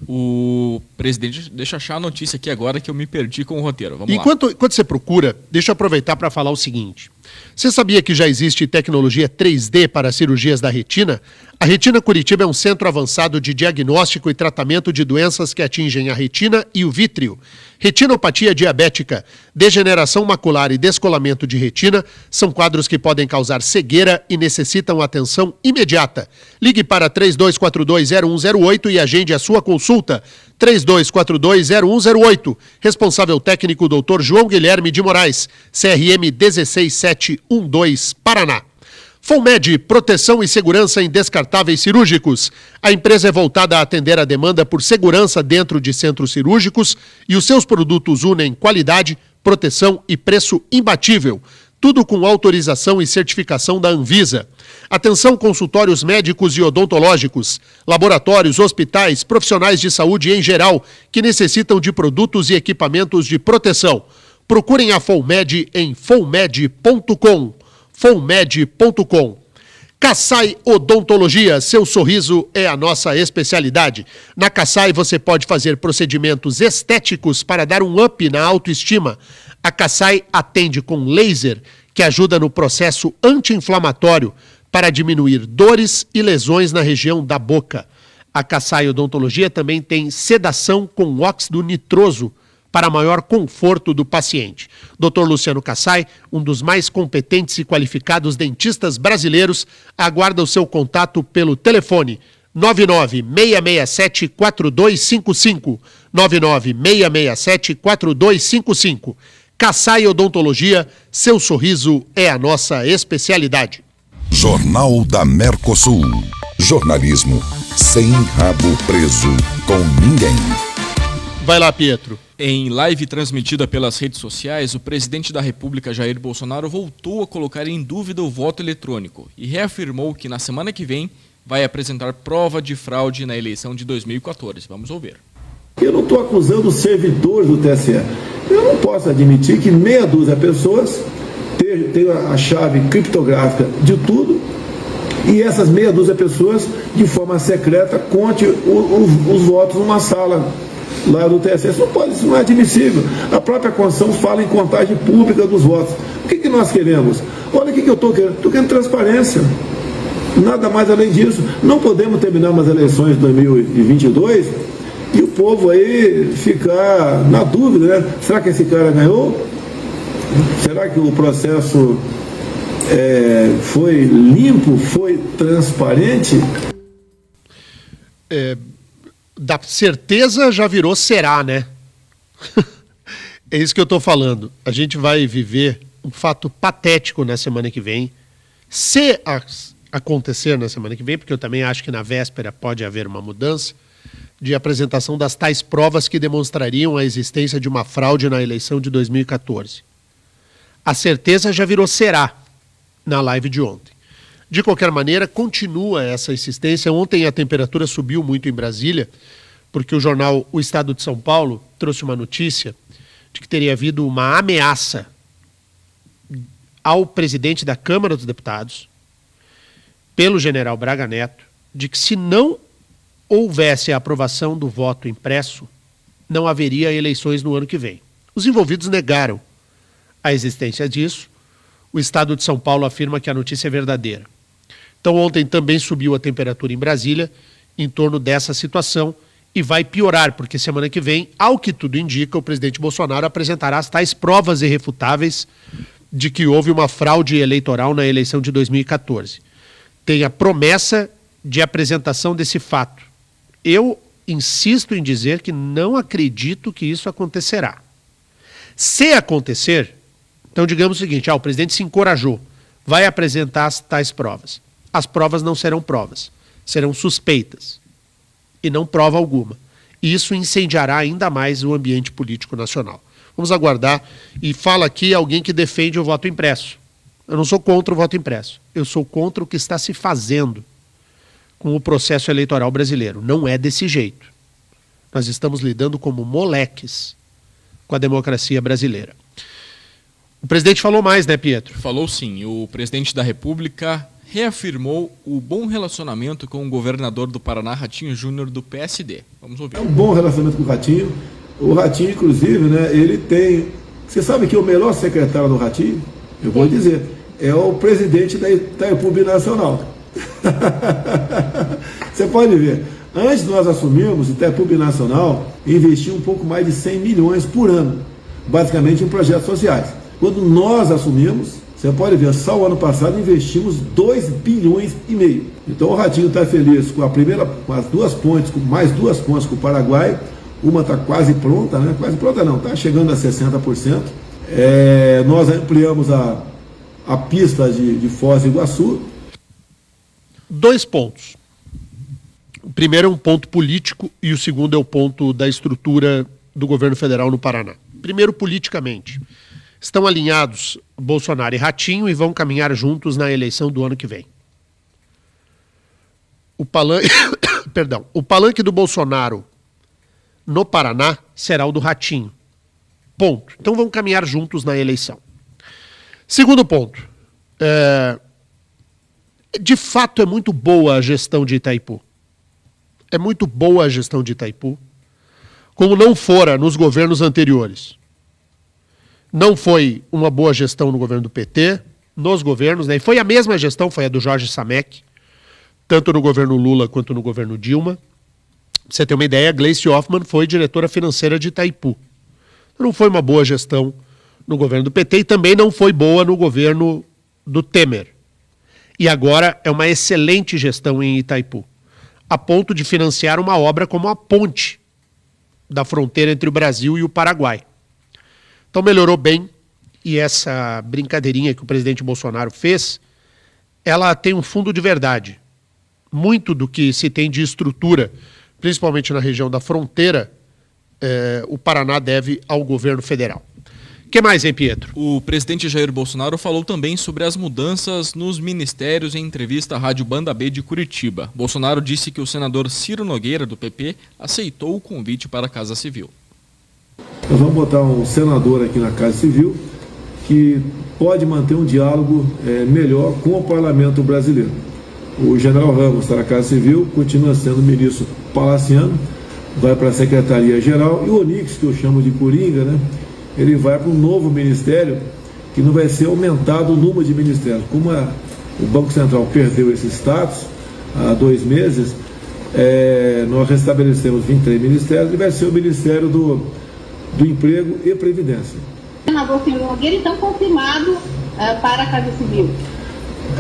O presidente, deixa eu achar a notícia aqui agora que eu me perdi com o roteiro. Vamos lá. Enquanto você procura, deixa eu aproveitar para falar o seguinte. Você sabia que já existe tecnologia 3D para cirurgias da retina? A Retina Curitiba é um centro avançado de diagnóstico e tratamento de doenças que atingem a retina e o vítreo. Retinopatia diabética, degeneração macular e descolamento de retina são quadros que podem causar cegueira e necessitam atenção imediata. Ligue para 3242-0108 e agende a sua consulta. 3242-0108. Responsável técnico Dr. João Guilherme de Moraes, CRM 16712, Paraná. FOMED, proteção e segurança em descartáveis cirúrgicos. A empresa é voltada a atender a demanda por segurança dentro de centros cirúrgicos e os seus produtos unem qualidade, proteção e preço imbatível. Tudo com autorização e certificação da Anvisa. Atenção, consultórios médicos e odontológicos, laboratórios, hospitais, profissionais de saúde em geral que necessitam de produtos e equipamentos de proteção. Procurem a FOMED em fomed.com. fomed.com. Kassai Odontologia, seu sorriso é a nossa especialidade. Na Kassai você pode fazer procedimentos estéticos para dar um up na autoestima. A Kassai atende com laser, que ajuda no processo anti-inflamatório para diminuir dores e lesões na região da boca. A Kassai Odontologia também tem sedação com óxido nitroso para maior conforto do paciente. Dr. Luciano Kassai, um dos mais competentes e qualificados dentistas brasileiros, aguarda o seu contato pelo telefone 99667-4255, 99667-4255. Kassai Odontologia, seu sorriso é a nossa especialidade. Jornal da Mercosul. Jornalismo sem rabo preso com ninguém. Vai lá, Pietro. Em live transmitida pelas redes sociais, o presidente da República, Jair Bolsonaro, voltou a colocar em dúvida o voto eletrônico e reafirmou que na semana que vem vai apresentar prova de fraude na eleição de 2014. Vamos ouvir. Eu não estou acusando os servidores do TSE. Eu não posso admitir que meia dúzia de pessoas tenham a chave criptográfica de tudo e essas meia dúzia de pessoas, de forma secreta, conte os votos numa sala lá do TSE. Isso não é admissível. A própria Constituição fala em contagem pública dos votos. O que nós queremos? Olha o que eu estou querendo. Estou querendo transparência. Nada mais além disso. Não podemos terminar umas eleições de 2022 e o povo aí ficar na dúvida, né? Será que esse cara ganhou? Será que o processo foi limpo, foi transparente? Da certeza já virou será, né? É isso que eu estou falando. A gente vai viver um fato patético na semana que vem. Se acontecer na semana que vem, porque eu também acho que na véspera pode haver uma mudança, de apresentação das tais provas que demonstrariam a existência de uma fraude na eleição de 2014. A certeza já virou será na live de ontem. De qualquer maneira, continua essa insistência. Ontem a temperatura subiu muito em Brasília, porque o jornal O Estado de São Paulo trouxe uma notícia de que teria havido uma ameaça ao presidente da Câmara dos Deputados, pelo general Braga Neto, de que se não houvesse a aprovação do voto impresso, não haveria eleições no ano que vem. Os envolvidos negaram a existência disso. O Estado de São Paulo afirma que a notícia é verdadeira. Então ontem também subiu a temperatura em Brasília em torno dessa situação e vai piorar, porque semana que vem, ao que tudo indica, o presidente Bolsonaro apresentará as tais provas irrefutáveis de que houve uma fraude eleitoral na eleição de 2014. Tem a promessa de apresentação desse fato. Eu insisto em dizer que não acredito que isso acontecerá. Se acontecer, então digamos o seguinte, o presidente se encorajou, vai apresentar as tais provas. As provas não serão provas, serão suspeitas e não prova alguma. E isso incendiará ainda mais o ambiente político nacional. Vamos aguardar. E fala aqui alguém que defende o voto impresso. Eu não sou contra o voto impresso, eu sou contra o que está se fazendo com o processo eleitoral brasileiro. Não é desse jeito. Nós estamos lidando como moleques com a democracia brasileira. O presidente falou mais, né, Pietro? Falou sim. O presidente da República reafirmou o bom relacionamento com o governador do Paraná, Ratinho Júnior, do PSD. Vamos ouvir. É um bom relacionamento com o Ratinho. O Ratinho, inclusive, né, ele tem... Você sabe que o melhor secretário do Ratinho, eu vou dizer, é o presidente da Itaipu Nacional. Você pode ver, antes de nós assumirmos, o Itaipu Nacional investiu um pouco mais de 100 milhões por ano, basicamente em projetos sociais. Quando nós assumimos, você pode ver, só o ano passado investimos 2,5 bilhões. Então o Ratinho está feliz com as duas pontes, com mais duas pontes com o Paraguai. Uma está quase pronta, né? Quase pronta não, está chegando a 60%. Nós ampliamos a pista de Foz do Iguaçu. 2 pontos. O primeiro é um ponto político e o segundo é o ponto da estrutura do governo federal no Paraná. Primeiro, politicamente. Estão alinhados Bolsonaro e Ratinho e vão caminhar juntos na eleição do ano que vem. O palanque do Bolsonaro no Paraná será o do Ratinho. Ponto. Então vão caminhar juntos na eleição. Segundo ponto. De fato é muito boa a gestão de Itaipu. É muito boa a gestão de Itaipu, como não fora nos governos anteriores. Não foi uma boa gestão no governo do PT, nos governos, né? E foi a mesma gestão, foi a do Jorge Samek, tanto no governo Lula quanto no governo Dilma. Pra você ter uma ideia, a Gleice Hoffmann foi diretora financeira de Itaipu. Não foi uma boa gestão no governo do PT e também não foi boa no governo do Temer. E agora é uma excelente gestão em Itaipu, a ponto de financiar uma obra como a ponte da fronteira entre o Brasil e o Paraguai. Então melhorou bem, e essa brincadeirinha que o presidente Bolsonaro fez, ela tem um fundo de verdade. Muito do que se tem de estrutura, principalmente na região da fronteira, o Paraná deve ao governo federal. O que mais, hein, Pietro? O presidente Jair Bolsonaro falou também sobre as mudanças nos ministérios em entrevista à Rádio Banda B de Curitiba. Bolsonaro disse que o senador Ciro Nogueira, do PP, aceitou o convite para a Casa Civil. Nós vamos botar um senador aqui na Casa Civil que pode manter um diálogo melhor com o parlamento brasileiro. O general Ramos está na Casa Civil, continua sendo ministro palaciano, vai para a Secretaria-Geral, e o Onix, que eu chamo de Coringa, né? Ele vai para um novo ministério que não vai ser aumentado o número de ministérios. Como o Banco Central perdeu esse status há 2 meses, nós restabelecemos 23 ministérios e vai ser o Ministério do Emprego e Previdência. O senador Ciro Nogueira, então, confirmado para a Casa Civil?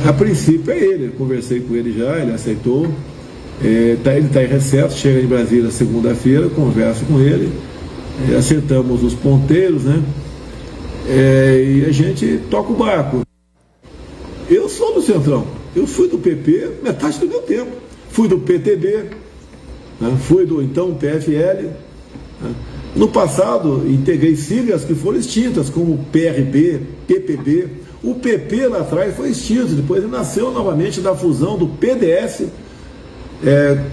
A princípio é ele, eu conversei com ele já, ele aceitou. Ele está em recesso, chega em Brasília segunda-feira, converso com ele. Acertamos os ponteiros, né? E a gente toca o barco. Eu sou do Centrão, eu fui do PP metade do meu tempo, fui do PTB, né? Fui do então PFL, né? No passado integrei siglas que foram extintas, como PRB, PPB. O PP lá atrás foi extinto, depois ele nasceu novamente da fusão do PDS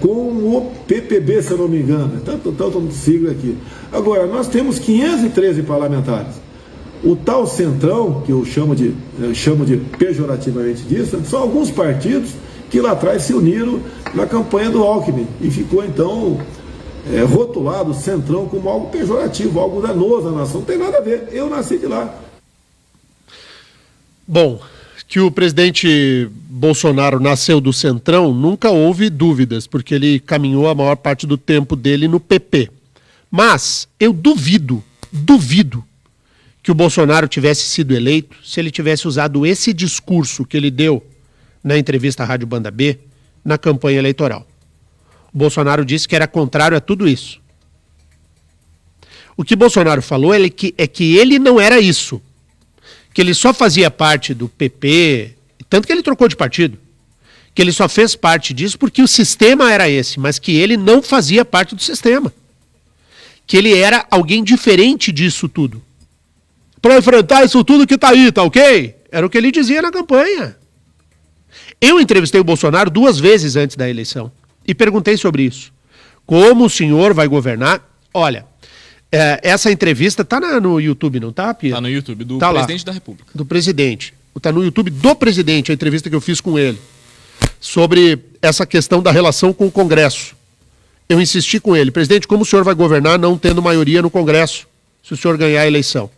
com o PPB, se eu não me engano. Tanto sigla aqui. Agora, nós temos 513 parlamentares. O tal Centrão, que eu chamo de pejorativamente disso, são alguns partidos que lá atrás se uniram na campanha do Alckmin e ficou então rotulado o Centrão como algo pejorativo, algo danoso à nação. Não tem nada a ver, eu nasci de lá. Bom, que o presidente Bolsonaro nasceu do Centrão, nunca houve dúvidas, porque ele caminhou a maior parte do tempo dele no PP. Mas eu duvido que o Bolsonaro tivesse sido eleito se ele tivesse usado esse discurso que ele deu na entrevista à Rádio Banda B na campanha eleitoral. O Bolsonaro disse que era contrário a tudo isso. O que Bolsonaro falou é que ele não era isso, que ele só fazia parte do PP, tanto que ele trocou de partido, que ele só fez parte disso porque o sistema era esse, mas que ele não fazia parte do sistema. Que ele era alguém diferente disso tudo. Para enfrentar isso tudo que tá aí, tá ok? Era o que ele dizia na campanha. Eu entrevistei o Bolsonaro 2 vezes antes da eleição e perguntei sobre isso. Como o senhor vai governar? Olha, essa entrevista tá no YouTube, não tá, Pia? Tá no YouTube, do tá presidente lá, da República. Do presidente. Tá no YouTube do presidente, a entrevista que eu fiz com ele, sobre essa questão da relação com o Congresso. Eu insisti com ele, presidente, como o senhor vai governar não tendo maioria no Congresso, se o senhor ganhar a eleição?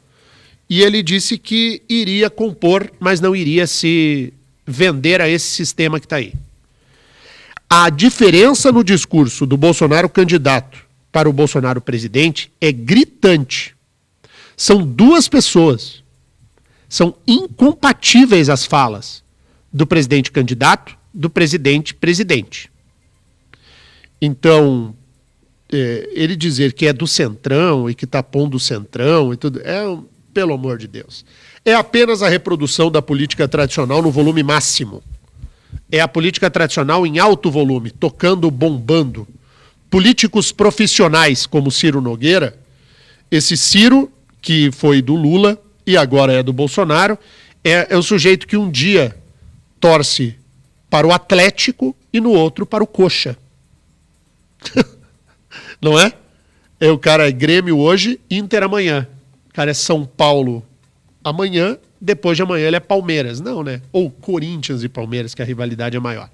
E ele disse que iria compor, mas não iria se vender a esse sistema que está aí. A diferença no discurso do Bolsonaro candidato para o Bolsonaro presidente é gritante. São 2 pessoas. São incompatíveis as falas do presidente candidato, do presidente presidente. Então, ele dizer que é do Centrão e que está pondo o Centrão e tudo, pelo amor de Deus. É apenas a reprodução da política tradicional no volume máximo. É a política tradicional em alto volume, tocando, bombando. Políticos profissionais como Ciro Nogueira, esse Ciro, que foi do Lula e agora é do Bolsonaro, é o sujeito que um dia torce para o Atlético e no outro para o Coxa. Não é? O cara é Grêmio hoje, Inter amanhã. O cara é São Paulo amanhã, depois de amanhã ele é Palmeiras. Não, né? Ou Corinthians e Palmeiras, que a rivalidade é maior.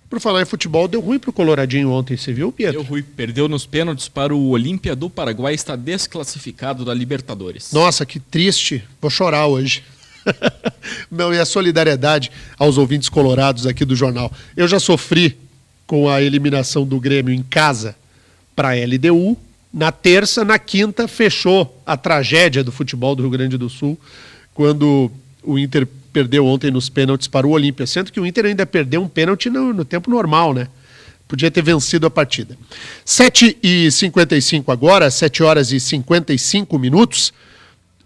Por falar em futebol, deu ruim pro Coloradinho ontem, você viu, Pietro? Deu ruim, perdeu nos pênaltis para o Olímpia do Paraguai, está desclassificado da Libertadores. Nossa, que triste. Vou chorar hoje. Não, e a solidariedade aos ouvintes colorados aqui do jornal. Eu já sofri com a eliminação do Grêmio em casa para a LDU. Na terça, na quinta, fechou a tragédia do futebol do Rio Grande do Sul, quando o Inter perdeu ontem nos pênaltis para o Olímpia, sendo que o Inter ainda perdeu um pênalti no tempo normal, né? Podia ter vencido a partida. 7h55 agora, 7 horas e 55 minutos.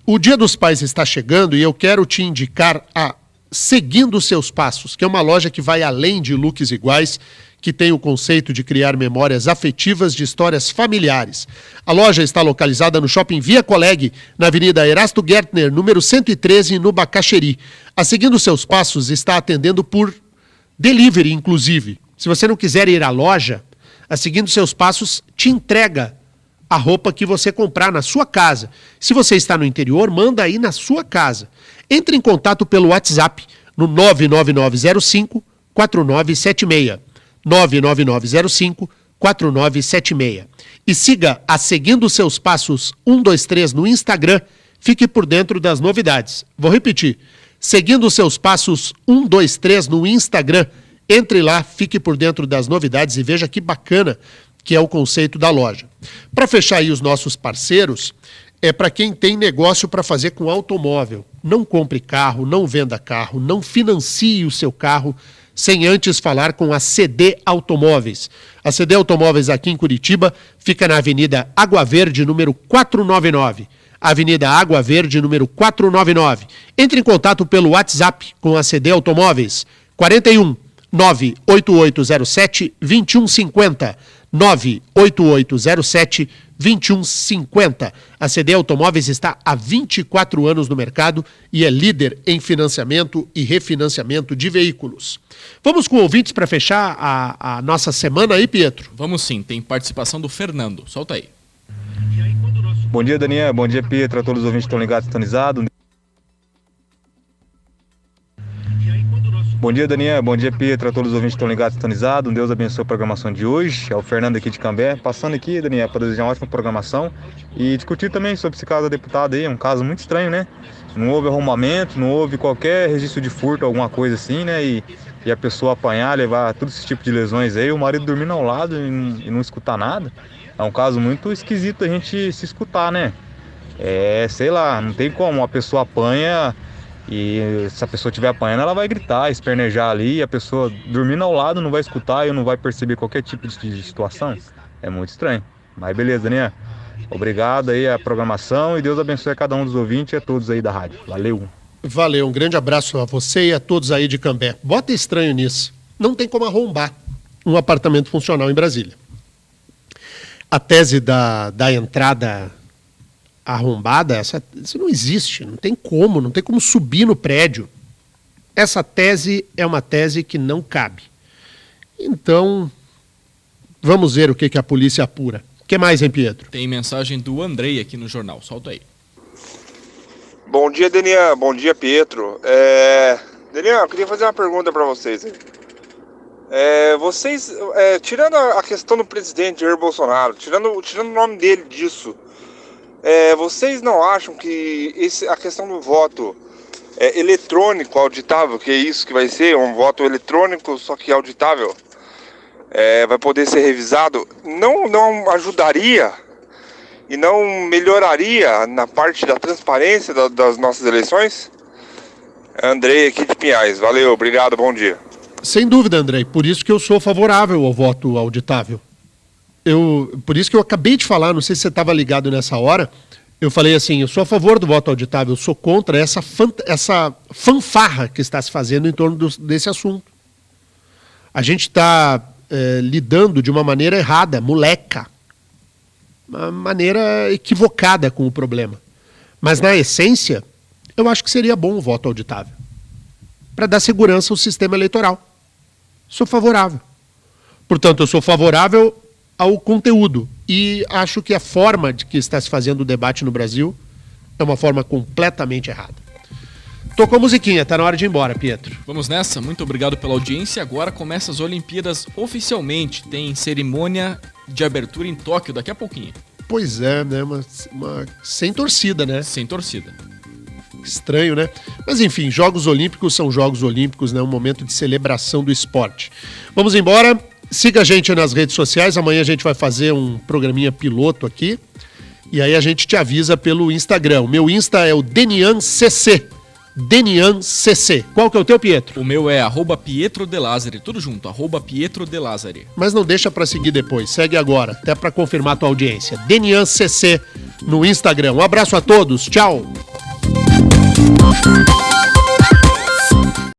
O Dia dos Pais está chegando e eu quero te indicar a Seguindo Seus Passos, que é uma loja que vai além de looks iguais, que tem o conceito de criar memórias afetivas de histórias familiares. A loja está localizada no Shopping Via Coleg, na Avenida Erasto Gertner, número 113, no Bacaxeri. A Seguindo Seus Passos está atendendo por delivery, inclusive. Se você não quiser ir à loja, a Seguindo Seus Passos te entrega a roupa que você comprar na sua casa. Se você está no interior, manda aí na sua casa. Entre em contato pelo WhatsApp no 99905-4976. 99905-4976. E siga a Seguindo Seus Passos 123 no Instagram. Fique por dentro das novidades. Vou repetir. Seguindo Seus Passos 123 no Instagram. Entre lá, fique por dentro das novidades e veja que bacana que é o conceito da loja. Para fechar aí os nossos parceiros, é para quem tem negócio para fazer com automóvel. Não compre carro, não venda carro, não financie o seu carro sem antes falar com a CD Automóveis. A CD Automóveis aqui em Curitiba fica na Avenida Água Verde, número 499. Avenida Água Verde, número 499. Entre em contato pelo WhatsApp com a CD Automóveis. 41 98807 2150. 98807 2150. A CD Automóveis está há 24 anos no mercado e é líder em financiamento e refinanciamento de veículos. Vamos com ouvintes para fechar a nossa semana aí, Pietro? Vamos sim, tem participação do Fernando. Solta aí. Bom dia, Daniel. Bom dia, Pietro. A todos os ouvintes que estão ligados e sintonizados. Bom dia, Daniel. Bom dia, Pietro. A todos os ouvintes que estão ligados e sintonizados. Deus abençoe a programação de hoje. É o Fernando aqui de Cambé. Passando aqui, Daniel, para desejar uma ótima programação e discutir também sobre esse caso da deputada aí. É um caso muito estranho, né? Não houve arrombamento, não houve qualquer registro de furto, alguma coisa assim, né? E a pessoa apanhar, levar todo esse tipo de lesões aí, o marido dormindo ao lado e não escutar nada. É um caso muito esquisito a gente se escutar, né? Sei lá, não tem como. Uma pessoa apanha e se a pessoa estiver apanhando, ela vai gritar, espernejar ali, e a pessoa dormindo ao lado não vai escutar e não vai perceber qualquer tipo de situação. É muito estranho. Mas beleza, Daniel. Obrigado aí a programação e Deus abençoe a cada um dos ouvintes e a todos aí da rádio. Valeu. Valeu, um grande abraço a você e a todos aí de Cambé. Bota estranho nisso. Não tem como arrombar um apartamento funcional em Brasília. A tese da entrada arrombada, isso não existe, não tem como subir no prédio. Essa tese é uma tese que não cabe. Então, vamos ver o que a polícia apura. O que mais, hein, Pietro? Tem mensagem do Andrei aqui no jornal, solta aí. Bom dia, Daniel. Bom dia, Pietro. Daniel, eu queria fazer uma pergunta para vocês. Vocês, tirando a questão do presidente Jair Bolsonaro, tirando o nome dele disso, vocês não acham que a questão do voto eletrônico auditável, que é isso que vai ser, um voto eletrônico só que auditável, vai poder ser revisado, não ajudaria e não melhoraria na parte da transparência das nossas eleições? Andrei aqui de Pinhais. Valeu, obrigado, bom dia. Sem dúvida, Andrei, por isso que eu sou favorável ao voto auditável. Por isso que eu acabei de falar, não sei se você estava ligado nessa hora, eu falei assim, eu sou a favor do voto auditável, eu sou contra essa fanfarra que está se fazendo em torno desse assunto. A gente está lidando de uma maneira errada, moleca, uma maneira equivocada com o problema. Mas na essência, eu acho que seria bom o voto auditável, para dar segurança ao sistema eleitoral. Sou favorável. Portanto, eu sou favorável ao conteúdo e acho que a forma de que está se fazendo o debate no Brasil é uma forma completamente errada. Tocou a musiquinha, tá na hora de ir embora, Pietro. Vamos nessa, muito obrigado pela audiência. Agora começa as Olimpíadas oficialmente. Tem cerimônia de abertura em Tóquio daqui a pouquinho. Pois é, né? Sem torcida, né? Sem torcida. Estranho, né? Mas enfim, Jogos Olímpicos são Jogos Olímpicos, né? Um momento de celebração do esporte. Vamos embora. Siga a gente nas redes sociais. Amanhã a gente vai fazer um programinha piloto aqui. E aí a gente te avisa pelo Instagram. O meu Insta é o DenianCC. DenianCC. Qual que é o teu, Pietro? O meu é @PietroDeLázari, tudo junto, @PietroDeLázari. Mas não deixa pra seguir depois, segue agora, até pra confirmar a tua audiência. DenianCC no Instagram. Um abraço a todos, tchau!